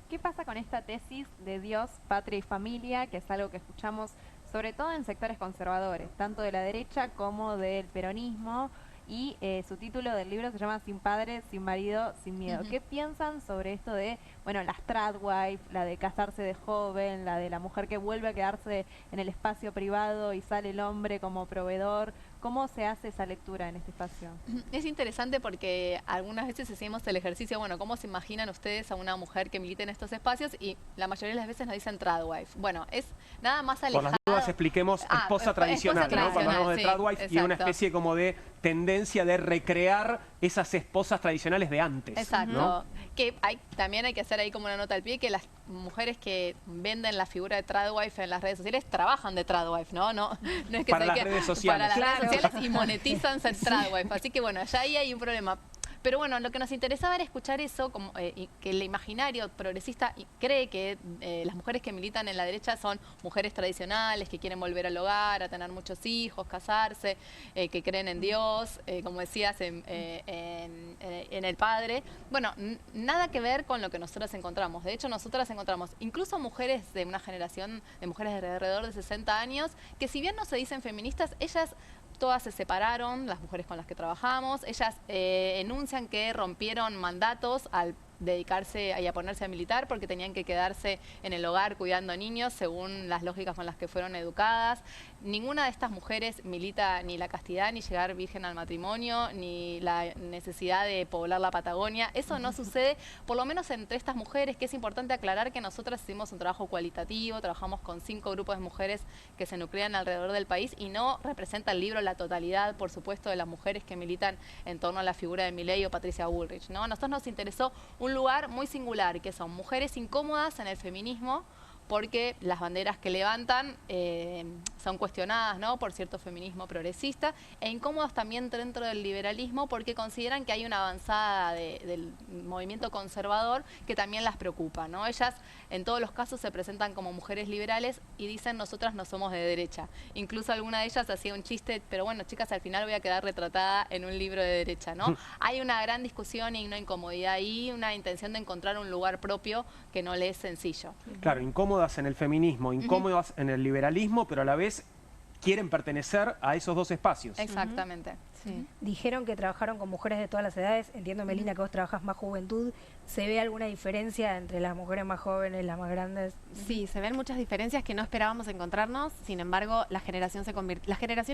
¿Qué pasa con esta tesis de Dios, patria y familia, que es algo que escuchamos sobre todo en sectores conservadores, tanto de la derecha como del peronismo? Y su título del libro se llama Sin padre, sin marido, sin miedo. ¿Qué piensan sobre esto de, bueno, las tradwife, la de casarse de joven, la de la mujer que vuelve a quedarse en el espacio privado y sale el hombre como proveedor? ¿Cómo se hace esa lectura en este espacio? Es interesante porque algunas veces hacemos el ejercicio, bueno, ¿cómo se imaginan ustedes a una mujer que milite en estos espacios? Y la mayoría de las veces nos dicen tradwife. Bueno, es nada más alejado. Por las dudas expliquemos esposa tradicional, ¿no? Cuando hablamos de tradwife y una especie como de tendencia de recrear esas esposas tradicionales de antes. Exacto. ¿no? Que también hay que hacer ahí como una nota al pie que las mujeres que venden la figura de tradwife en las redes sociales trabajan de tradwife, ¿no? No es que para las redes sociales. Para las redes sociales y monetizan ser tradwife. Así que bueno, ya ahí hay un problema. Pero bueno, lo que nos interesaba era escuchar eso, como, y que el imaginario progresista cree que las mujeres que militan en la derecha son mujeres tradicionales, que quieren volver al hogar, a tener muchos hijos, casarse, que creen en Dios, como decías, en el Padre. Bueno, nada que ver con lo que nosotras encontramos. De hecho, nosotras encontramos incluso mujeres de una generación de mujeres de alrededor de 60 años, que si bien no se dicen feministas, ellas todas se separaron, las mujeres con las que trabajamos. Ellas enuncian que rompieron mandatos al dedicarse y a ponerse a militar porque tenían que quedarse en el hogar cuidando niños según las lógicas con las que fueron educadas. Ninguna de estas mujeres milita ni la castidad, ni llegar virgen al matrimonio, ni la necesidad de poblar la Patagonia. Eso no sucede, por lo menos entre estas mujeres, que es importante aclarar que nosotras hicimos un trabajo cualitativo, trabajamos con 5 grupos de mujeres que se nuclean alrededor del país y no representa el libro la totalidad, por supuesto, de las mujeres que militan en torno a la figura de Milei o Patricia Bullrich, ¿no? A nosotros nos interesó un lugar muy singular, que son mujeres incómodas en el feminismo, porque las banderas que levantan son cuestionadas, ¿no?, por cierto feminismo progresista, e incómodas también dentro del liberalismo porque consideran que hay una avanzada del movimiento conservador que también las preocupa, ¿no? Ellas en todos los casos se presentan como mujeres liberales y dicen nosotras no somos de derecha. Incluso alguna de ellas hacía un chiste, pero bueno, chicas, al final voy a quedar retratada en un libro de derecha, ¿no? Hay una gran discusión y una incomodidad y una intención de encontrar un lugar propio que no le es sencillo. Claro, incómodas en el feminismo, incómodas en el liberalismo, pero a la vez quieren pertenecer a esos dos espacios. Exactamente. Sí. Dijeron que trabajaron con mujeres de todas las edades. Entiendo, Melina, que vos trabajas más juventud. ¿Se ve alguna diferencia entre las mujeres más jóvenes y las más grandes? Sí, se ven muchas diferencias que no esperábamos encontrarnos. Sin embargo, la generación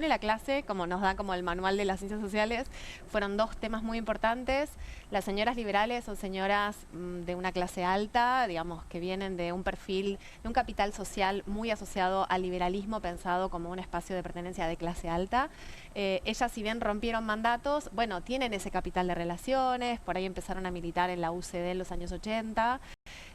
y la clase, como nos da como el manual de las ciencias sociales, fueron 2 temas muy importantes. Las señoras liberales son señoras de una clase alta, digamos, que vienen de un perfil, de un capital social muy asociado al liberalismo, pensado como un espacio de pertenencia de clase alta. Ellas, si bien rompieron mandatos, bueno, tienen ese capital de relaciones, por ahí empezaron a militar en la UCD en los años 80.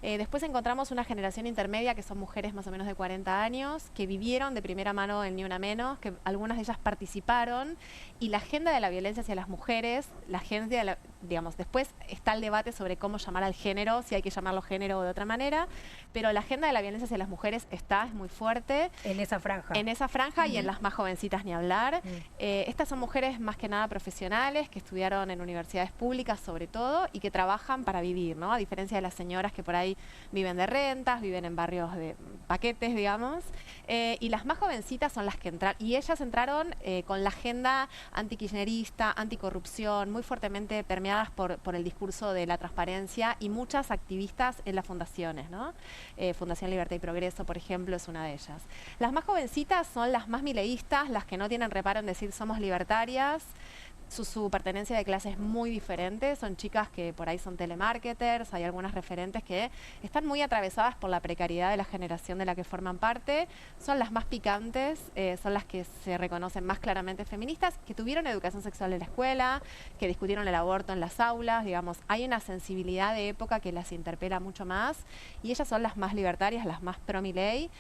Después encontramos una generación intermedia que son mujeres más o menos de 40 años, que vivieron de primera mano el Ni Una Menos, que algunas de ellas participaron, y la agenda de la violencia hacia las mujeres, la agenda, digamos, después está el debate sobre cómo llamar al género, si hay que llamarlo género o de otra manera, pero la agenda de la violencia hacia las mujeres es muy fuerte. En esa franja. En esa franja y en las más jovencitas ni hablar. Estas son mujeres más que nada profesionales, que estudiaron en universidades públicas sobre todo, y que trabajan para vivir, ¿no? A diferencia de las señoras que por ahí viven de rentas, viven en barrios de paquetes, digamos, y las más jovencitas son las que entraron, y ellas entraron con la agenda antikirchnerista, anticorrupción, muy fuertemente permeadas por el discurso de la transparencia, y muchas activistas en las fundaciones, ¿no? Fundación Libertad y Progreso, por ejemplo, es una de ellas. Las más jovencitas son las más mileístas, las que no tienen reparo en decir somos libertarias. Su pertenencia de clase es muy diferente, son chicas que por ahí son telemarketers, hay algunas referentes que están muy atravesadas por la precariedad de la generación de la que forman parte, son las más picantes, son las que se reconocen más claramente feministas, que tuvieron educación sexual en la escuela, que discutieron el aborto en las aulas, digamos, hay una sensibilidad de época que las interpela mucho más, y ellas son las más libertarias, las más pro-Milei.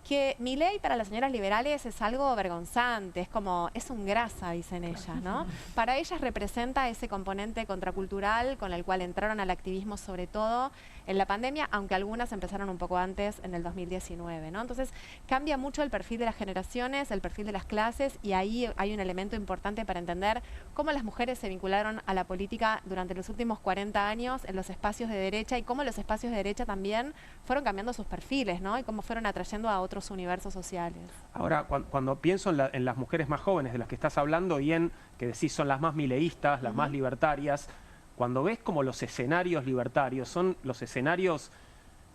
Que Milei para las señoras liberales es algo vergonzante, es un grasa, dicen ellas, ¿no? Para ellas representa ese componente contracultural con el cual entraron al activismo, sobre todo en la pandemia, aunque algunas empezaron un poco antes, en el 2019, ¿no? Entonces, cambia mucho el perfil de las generaciones, el perfil de las clases, y ahí hay un elemento importante para entender cómo las mujeres se vincularon a la política durante los últimos 40 años en los espacios de derecha, y cómo los espacios de derecha también fueron cambiando sus perfiles, ¿no? Y cómo fueron atrayendo a otros universos sociales. Ahora, cuando pienso en las mujeres más jóvenes de las que estás hablando y en que decís son las más mileístas, las más libertarias, cuando ves como los escenarios libertarios son los escenarios,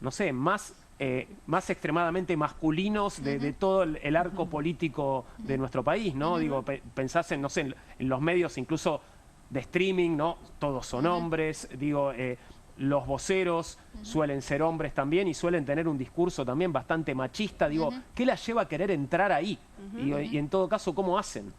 no sé, más extremadamente masculinos de todo el arco político de nuestro país, ¿no? Digo, pensás en, no sé, en los medios incluso de streaming, ¿no? Todos son hombres, digo, los voceros suelen ser hombres también y suelen tener un discurso también bastante machista. Digo, ¿qué las lleva a querer entrar ahí? Y en todo caso, ¿cómo hacen?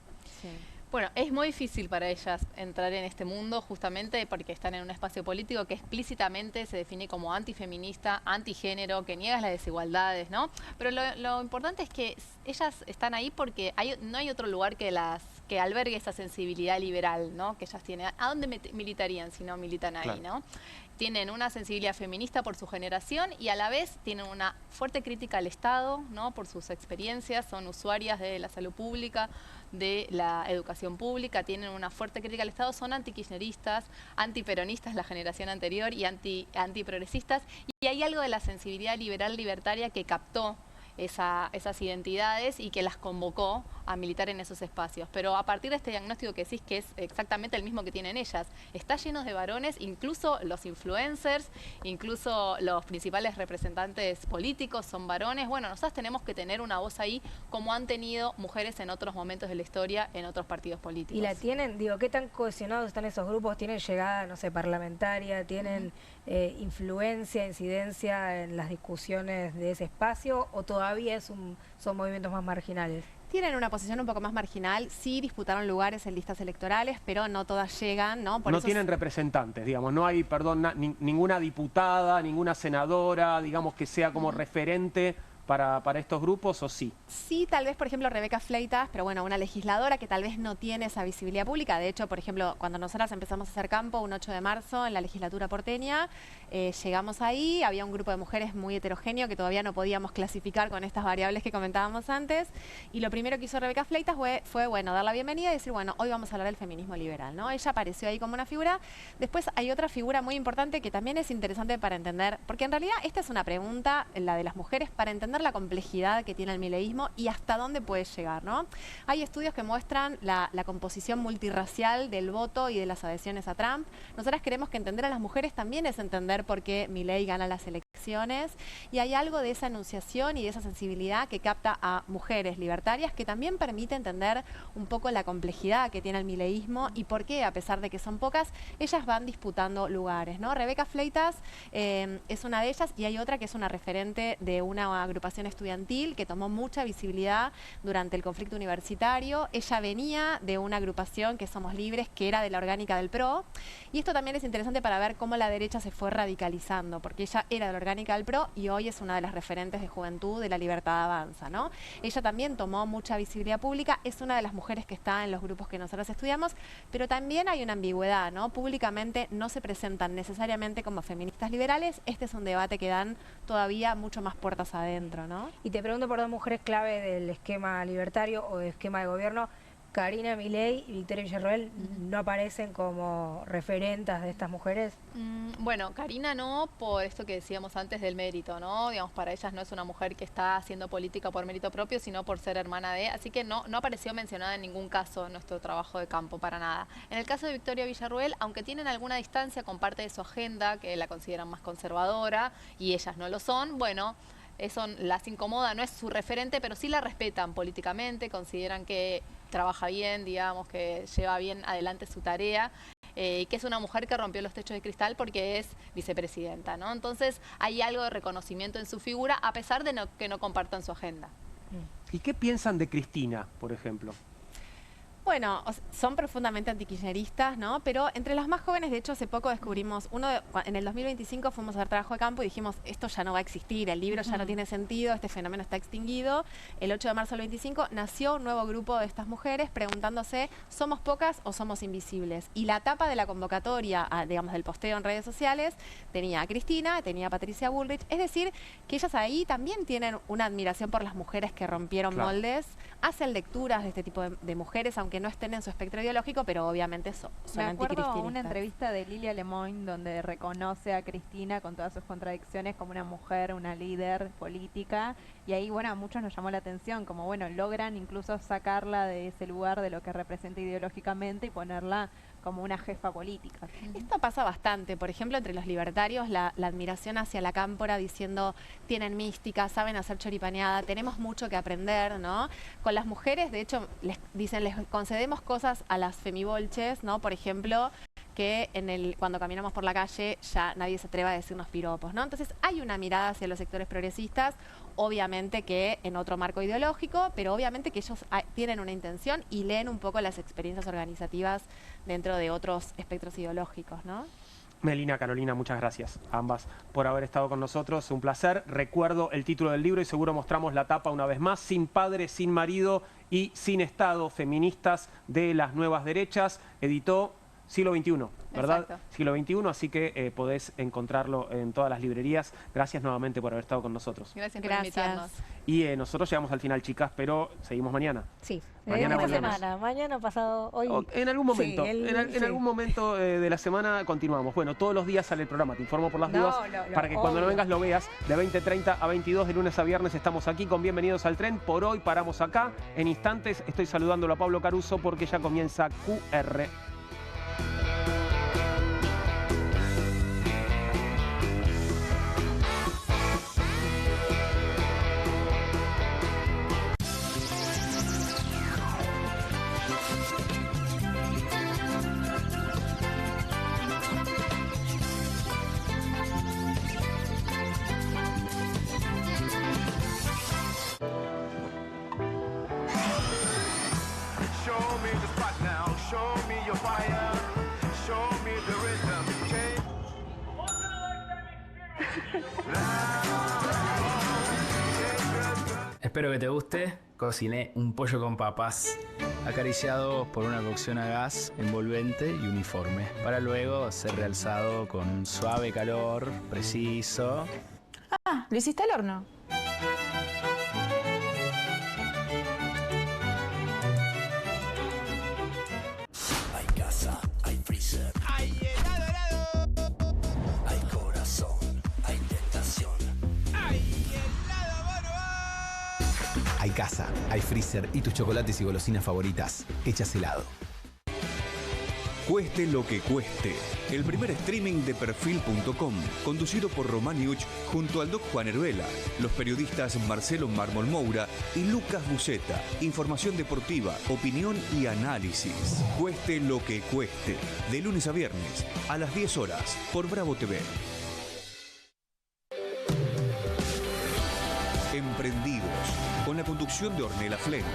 Sí. Bueno, es muy difícil para ellas entrar en este mundo justamente porque están en un espacio político que explícitamente se define como antifeminista, antigénero, que niega las desigualdades, ¿no? Pero lo importante es que ellas están ahí porque no hay otro lugar que albergue esa sensibilidad liberal, ¿no? Que ellas tienen. ¿A dónde militarían si no militan ahí, claro, ¿no? Tienen una sensibilidad feminista por su generación y a la vez tienen una fuerte crítica al Estado, ¿no? Por sus experiencias, son usuarias de la salud pública, de la educación pública, tienen una fuerte crítica al Estado, son antikirchneristas, antiperonistas la generación anterior y antiprogresistas, y hay algo de la sensibilidad liberal libertaria que captó esas identidades y que las convocó a militar en esos espacios. Pero a partir de este diagnóstico que decís, que es exactamente el mismo que tienen ellas, está lleno de varones, incluso los influencers, incluso los principales representantes políticos son varones. Bueno, nosotros tenemos que tener una voz ahí como han tenido mujeres en otros momentos de la historia, en otros partidos políticos. ¿Y la tienen? Digo, ¿qué tan cohesionados están esos grupos? ¿Tienen llegada, no sé, parlamentaria? ¿Tienen influencia, incidencia en las discusiones de ese espacio? ¿O todavía son movimientos más marginales? Tienen una posición un poco más marginal, sí disputaron lugares en listas electorales, pero no todas llegan, ¿no? No tienen representantes, digamos, no hay, perdón, ninguna diputada, ninguna senadora, digamos, que sea como referente para estos grupos, ¿o sí? Sí, tal vez, por ejemplo, Rebeca Fleitas, pero bueno, una legisladora que tal vez no tiene esa visibilidad pública. De hecho, por ejemplo, cuando nosotras empezamos a hacer campo, un 8 de marzo, en la legislatura porteña, llegamos ahí, había un grupo de mujeres muy heterogéneo que todavía no podíamos clasificar con estas variables que comentábamos antes, y lo primero que hizo Rebeca Fleitas fue bueno, dar la bienvenida y decir, bueno, hoy vamos a hablar del feminismo liberal, ¿no? Ella apareció ahí como una figura. Después hay otra figura muy importante que también es interesante para entender, porque en realidad esta es una pregunta, la de las mujeres, para entender la complejidad que tiene el mileísmo y hasta dónde puede llegar, ¿no? Hay estudios que muestran la composición multirracial del voto y de las adhesiones a Trump. Nosotras creemos que entender a las mujeres también es entender por qué Milei gana las elecciones, y hay algo de esa enunciación y de esa sensibilidad que capta a mujeres libertarias que también permite entender un poco la complejidad que tiene el mileísmo y por qué, a pesar de que son pocas, ellas van disputando lugares, ¿no? Rebeca Fleitas es una de ellas, y hay otra que es una referente de una agrupación estudiantil que tomó mucha visibilidad durante el conflicto universitario. Ella venía de una agrupación que Somos Libres, que era de la orgánica del PRO, y esto también es interesante para ver cómo la derecha se fue radicalizando, porque ella era de la orgánica del PRO y hoy es una de las referentes de juventud de La Libertad Avanza, ¿no? Ella también tomó mucha visibilidad pública, es una de las mujeres que está en los grupos que nosotros estudiamos, pero también hay una ambigüedad, ¿no? Públicamente no se presentan necesariamente como feministas liberales. Este es un debate que dan todavía mucho más puertas adentro, ¿no? Y te pregunto por dos mujeres clave del esquema libertario o del esquema de gobierno. Karina Milei y Victoria Villarroel no aparecen como referentas de estas mujeres. Bueno, Karina no, por esto que decíamos antes del mérito, ¿no? Digamos, para ellas no es una mujer que está haciendo política por mérito propio, sino por ser hermana de, así que no apareció mencionada en ningún caso en nuestro trabajo de campo, para nada. En el caso de Victoria Villarroel, aunque tienen alguna distancia con parte de su agenda, que la consideran más conservadora, y ellas no lo son, bueno, eso las incomoda, no es su referente, pero sí la respetan políticamente, consideran que trabaja bien, digamos, que lleva bien adelante su tarea, que es una mujer que rompió los techos de cristal porque es vicepresidenta, ¿no? Entonces hay algo de reconocimiento en su figura, a pesar de que no compartan su agenda. ¿Y qué piensan de Cristina, por ejemplo? Bueno, son profundamente antikirchneristas, ¿no? Pero entre las más jóvenes, de hecho, hace poco descubrimos, en el 2025 fuimos a hacer trabajo de campo y dijimos, esto ya no va a existir, el libro ya no tiene sentido, este fenómeno está extinguido. El 8 de marzo del 25 nació un nuevo grupo de estas mujeres preguntándose, ¿somos pocas o somos invisibles? Y la tapa de la convocatoria, digamos, del posteo en redes sociales, tenía a Cristina, tenía a Patricia Bullrich, es decir, que ellas ahí también tienen una admiración por las mujeres que rompieron moldes, hacen lecturas de este tipo de mujeres, aunque no estén en su espectro ideológico, pero obviamente son anticristinistas. Una entrevista de Lilia Lemoyne donde reconoce a Cristina con todas sus contradicciones como una mujer, una líder política, y ahí, bueno, a muchos nos llamó la atención, como, bueno, logran incluso sacarla de ese lugar de lo que representa ideológicamente y ponerla como una jefa política. Esto pasa bastante, por ejemplo, entre los libertarios, la admiración hacia la cámpora diciendo, tienen mística, saben hacer choripaneada, tenemos mucho que aprender, ¿no? Con las mujeres, de hecho, les concedemos cosas a las femibolches, ¿no? Por ejemplo, que cuando caminamos por la calle ya nadie se atreva a decirnos piropos, ¿no? Entonces hay una mirada hacia los sectores progresistas, obviamente que en otro marco ideológico, pero obviamente que ellos tienen una intención y leen un poco las experiencias organizativas dentro de otros espectros ideológicos, ¿no? Melina, Carolina, muchas gracias a ambas por haber estado con nosotros, un placer. Recuerdo el título del libro y seguro mostramos la tapa una vez más, Sin padre, sin marido y sin Estado, feministas de las nuevas derechas, editó Siglo XXI, ¿verdad? Exacto. Siglo XXI, así que podés encontrarlo en todas las librerías. Gracias nuevamente por haber estado con nosotros. Gracias por invitarnos. Y nosotros llegamos al final, chicas, pero seguimos mañana. Sí, mañana una semana, mañana pasado, hoy. En algún momento, Sí, en algún momento de la semana continuamos. Bueno, todos los días sale el programa, te informo por las dudas, para que cuando no vengas lo veas. De 20:30 a 22, de lunes a viernes, estamos aquí con Bienvenidos al Tren. Por hoy paramos acá. En instantes estoy saludándolo a Pablo Caruso porque ya comienza QR. Show me the spot now, show me your fire, show me the rhythm. Espero que te guste. Cociné un pollo con papas, acariciado por una cocción a gas envolvente y uniforme, para luego ser realzado con un suave calor preciso. Ah, ¿lo hiciste al horno? Hay casa, hay freezer. Hay helado. Hay corazón, hay tentación. Hay Hay casa, hay freezer y tus chocolates y golosinas favoritas hechas helado. Cueste lo que cueste. El primer streaming de Perfil.com, conducido por Román Yuch junto al Doc Juan Heruela, los periodistas Marcelo Mármol Moura y Lucas Buceta. Información deportiva, opinión y análisis. Cueste lo que cueste. De lunes a viernes, a las 10 horas, por Bravo TV. Emprendidos, con la conducción de Ornella Flench.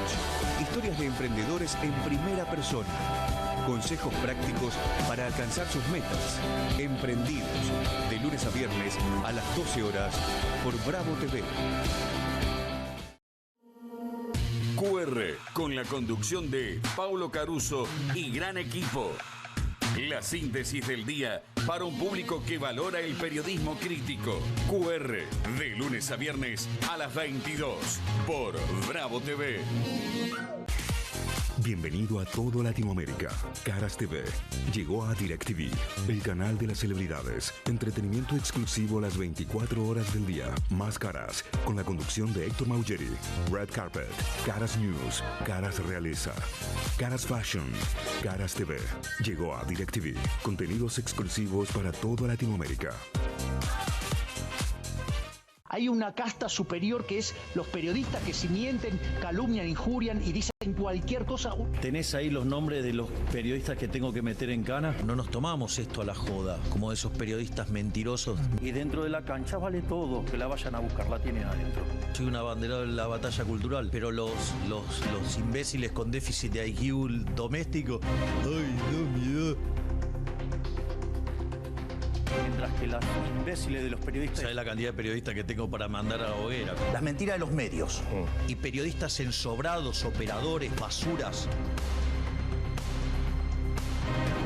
Historias de emprendedores en primera persona. Consejos prácticos para alcanzar sus metas. Emprendidos, de lunes a viernes a las 12 horas por Bravo TV. QR, con la conducción de Paulo Caruso y gran equipo. La síntesis del día para un público que valora el periodismo crítico. QR, de lunes a viernes a las 22 por Bravo TV. Bienvenido a todo Latinoamérica. Caras TV llegó a DirecTV, el canal de las celebridades. Entretenimiento exclusivo las 24 horas del día. Más Caras, con la conducción de Héctor Maugeri. Red Carpet, Caras News, Caras Realeza, Caras Fashion, Caras TV. Llegó a DirecTV. Contenidos exclusivos para toda Latinoamérica. Hay una casta superior que es los periodistas que si mienten, calumnian, injurian y dicen cualquier cosa. ¿Tenés ahí los nombres de los periodistas que tengo que meter en cana? No nos tomamos esto a la joda, como esos periodistas mentirosos. Y dentro de la cancha vale todo, que la vayan a buscar, la tienen adentro. Soy un abanderado en la batalla cultural, pero los imbéciles con déficit de IQ doméstico, ¡ay, no, miedo! Mientras que los imbéciles de los periodistas... ¿Sabes la cantidad de periodistas que tengo para mandar a la hoguera? Las mentiras de los medios. Y periodistas ensobrados, operadores, basuras.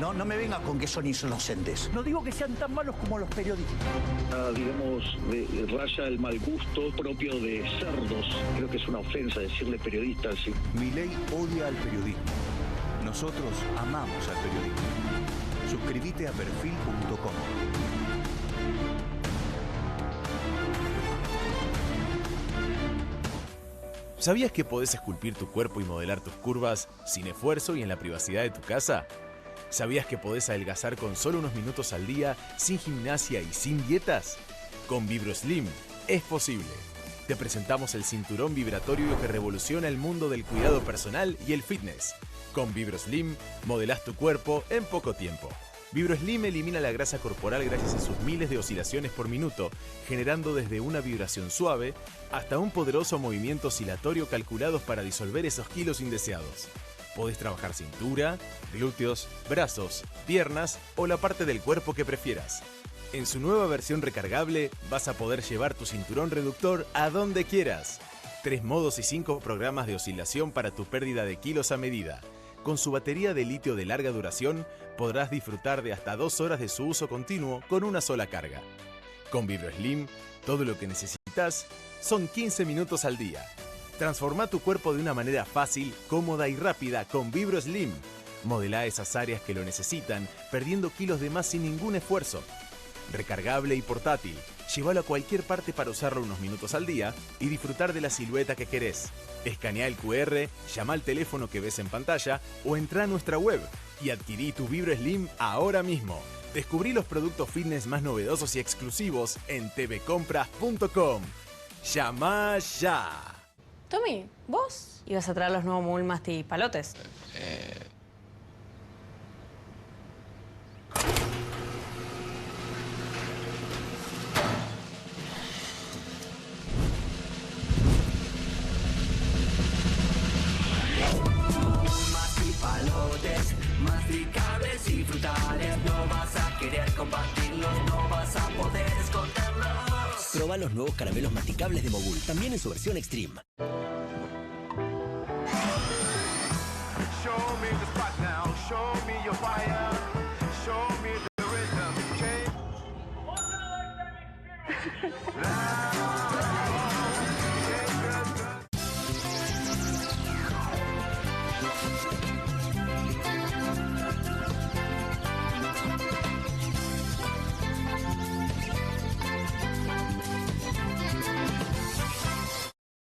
No me venga con que son inocentes. No digo que sean tan malos como los periodistas. Digamos, raya el mal gusto propio de cerdos. Creo que es una ofensa decirle periodistas. ¿Sí? Milei odia al periodismo. Nosotros amamos al periodismo. Suscríbete a perfil.com. ¿Sabías que podés esculpir tu cuerpo y modelar tus curvas sin esfuerzo y en la privacidad de tu casa? ¿Sabías que podés adelgazar con solo unos minutos al día, sin gimnasia y sin dietas? Con VibroSlim es posible. Te presentamos el cinturón vibratorio que revoluciona el mundo del cuidado personal y el fitness. Con VibroSlim modelás tu cuerpo en poco tiempo. VibroSlim elimina la grasa corporal gracias a sus miles de oscilaciones por minuto, generando desde una vibración suave hasta un poderoso movimiento oscilatorio calculados para disolver esos kilos indeseados. Podés trabajar cintura, glúteos, brazos, piernas o la parte del cuerpo que prefieras. En su nueva versión recargable vas a poder llevar tu cinturón reductor a donde quieras. 3 modos y 5 programas de oscilación para tu pérdida de kilos a medida. Con su batería de litio de larga duración, podrás disfrutar de hasta 2 horas de su uso continuo con una sola carga. Con VibroSlim, todo lo que necesitas son 15 minutos al día. Transforma tu cuerpo de una manera fácil, cómoda y rápida con VibroSlim. Modelá esas áreas que lo necesitan, perdiendo kilos de más sin ningún esfuerzo. Recargable y portátil. Llévalo a cualquier parte para usarlo unos minutos al día y disfrutar de la silueta que querés. Escanea el QR, llama al teléfono que ves en pantalla o entra a nuestra web y adquirí tu VibroSlim ahora mismo. Descubrí los productos fitness más novedosos y exclusivos en tvcompras.com. ¡Llama ya! Tommy, ¿vos ibas a traer los nuevos Mulmasti palotes? Palotes masticables y frutales, no vas a querer compartirlos, no vas a poder esconderlos. Proba los nuevos caramelos masticables de Mogul, también en su versión Extreme. Show me the spot now, show me your fire, show me the rhythm, change.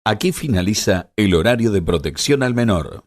Aquí finaliza el horario de protección al menor.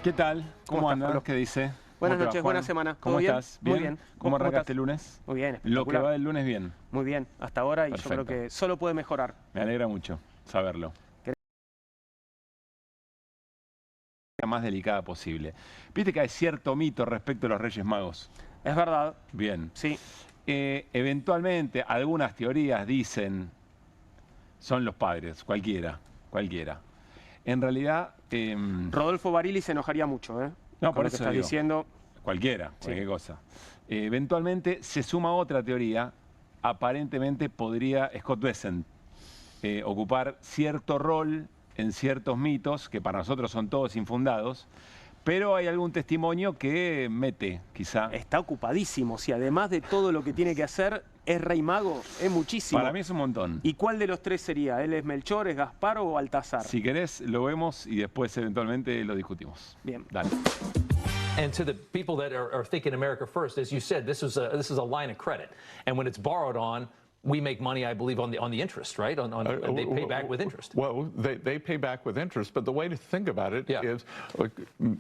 ¿Qué tal? ¿Cómo andan? Pablo? ¿Qué dice? Buenas ¿Cómo te va, noches, Juan? buena semana. ¿Cómo bien? estás? Muy bien. ¿Cómo arrancaste estás? el lunes? Muy bien, Lo que espectacular. va del lunes bien. Muy bien, hasta ahora y Perfecto. yo creo que solo puede mejorar. Me alegra mucho saberlo. más delicada posible. Viste que hay cierto mito respecto a los Reyes Magos. Es verdad. Bien. Sí. Eventualmente, algunas teorías dicen, son los padres, cualquiera. En realidad... Rodolfo Barili se enojaría mucho, ¿eh? No, por lo eso que estás digo, diciendo. cualquier cosa. Eventualmente se suma otra teoría, aparentemente podría Scott Bessent ocupar cierto rol en ciertos mitos, que para nosotros son todos infundados, pero hay algún testimonio que mete, quizá. Está ocupadísimo, si además de todo lo que tiene que hacer, es rey mago, es muchísimo. Para mí es un montón. ¿Y cuál de los tres sería? ¿Él es Melchor, es Gaspar o Baltasar? Si querés, lo vemos y después eventualmente lo discutimos. Bien. Dale. And to the people that are thinking America first, as you said, this is a line of credit, and when it's borrowed on, we make money, I believe, on the interest, right? They pay back with interest. Well, they pay back with interest, but the way to think about it is, like,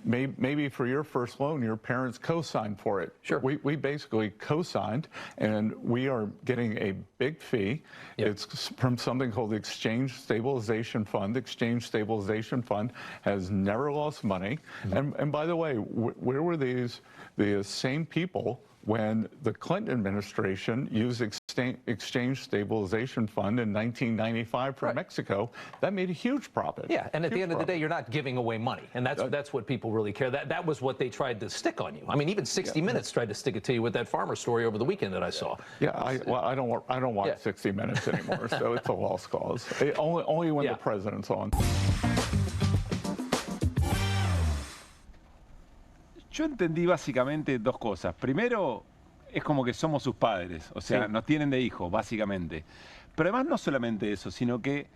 maybe for your first loan, your parents co-signed for it. Sure. We basically co-signed, and we are getting a big fee. It's from something called the Exchange Stabilization Fund. The Exchange Stabilization Fund has never lost money. And by the way, where were the same people when the Clinton administration used Exchange Stabilization Fund in 1995 for Mexico? That made a huge profit. Yeah, and at the end of the day, you're not giving away money, and that's what people really care. That was what they tried to stick on you. I mean, even 60 Minutes tried to stick it to you with that farmer story over the weekend that I saw. Yeah, I don't watch 60 Minutes anymore, so it's a lost cause. Only when the president's on. Yo entendí básicamente dos cosas. Primero, es como que somos sus padres, o sea, nos tienen de hijos, básicamente. Pero además no solamente eso, sino que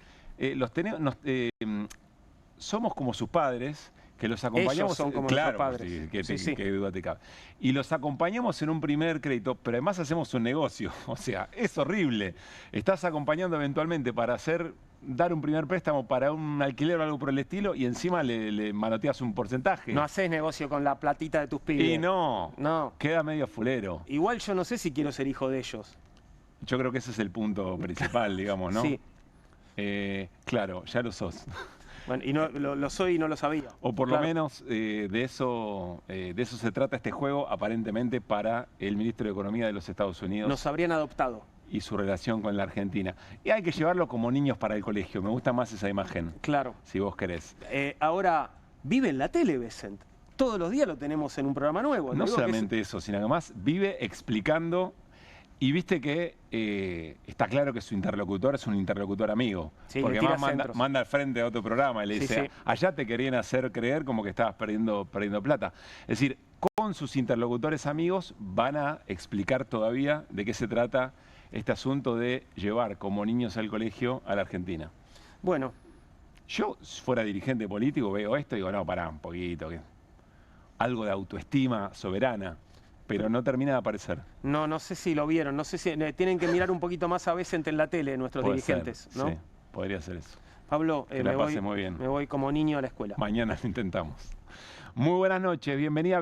somos como sus padres, que los acompañamos... Ellos son como nuestros padres. Que duda te cabe. Y los acompañamos en un primer crédito, pero además hacemos un negocio. O sea, es horrible. Estás acompañando eventualmente para dar un primer préstamo para un alquiler o algo por el estilo y encima le manoteas un porcentaje. No haces negocio con la platita de tus pibes. Y no, queda medio fulero. Igual yo no sé si quiero ser hijo de ellos. Yo creo que ese es el punto principal, digamos, ¿no? Sí. Claro, ya lo sos. Bueno, y no, lo soy y no lo sabía. O por lo menos de eso se trata este juego, aparentemente, para el ministro de Economía de los Estados Unidos. Nos habrían adoptado. Y su relación con la Argentina. Y hay que llevarlo como niños para el colegio. Me gusta más esa imagen. Claro. Si vos querés. Ahora, vive en la tele, Bessent. Todos los días lo tenemos en un programa nuevo. No solamente eso, sino además vive explicando. Y viste que está claro que su interlocutor es un interlocutor amigo. Sí, porque además manda al frente a otro programa y le dice, allá te querían hacer creer como que estabas perdiendo plata. Es decir, con sus interlocutores amigos van a explicar todavía de qué se trata este asunto de llevar como niños al colegio a la Argentina. Bueno. Yo, si fuera dirigente político, veo esto y digo, no, pará un poquito. Algo de autoestima soberana. Pero no termina de aparecer. No sé si lo vieron. No sé si tienen que mirar un poquito más a Bessent en la tele, nuestros dirigentes, ¿no? Sí, podría ser eso. Pablo, muy bien. Me voy como niño a la escuela. Mañana lo intentamos. Muy buenas noches, bienvenidos a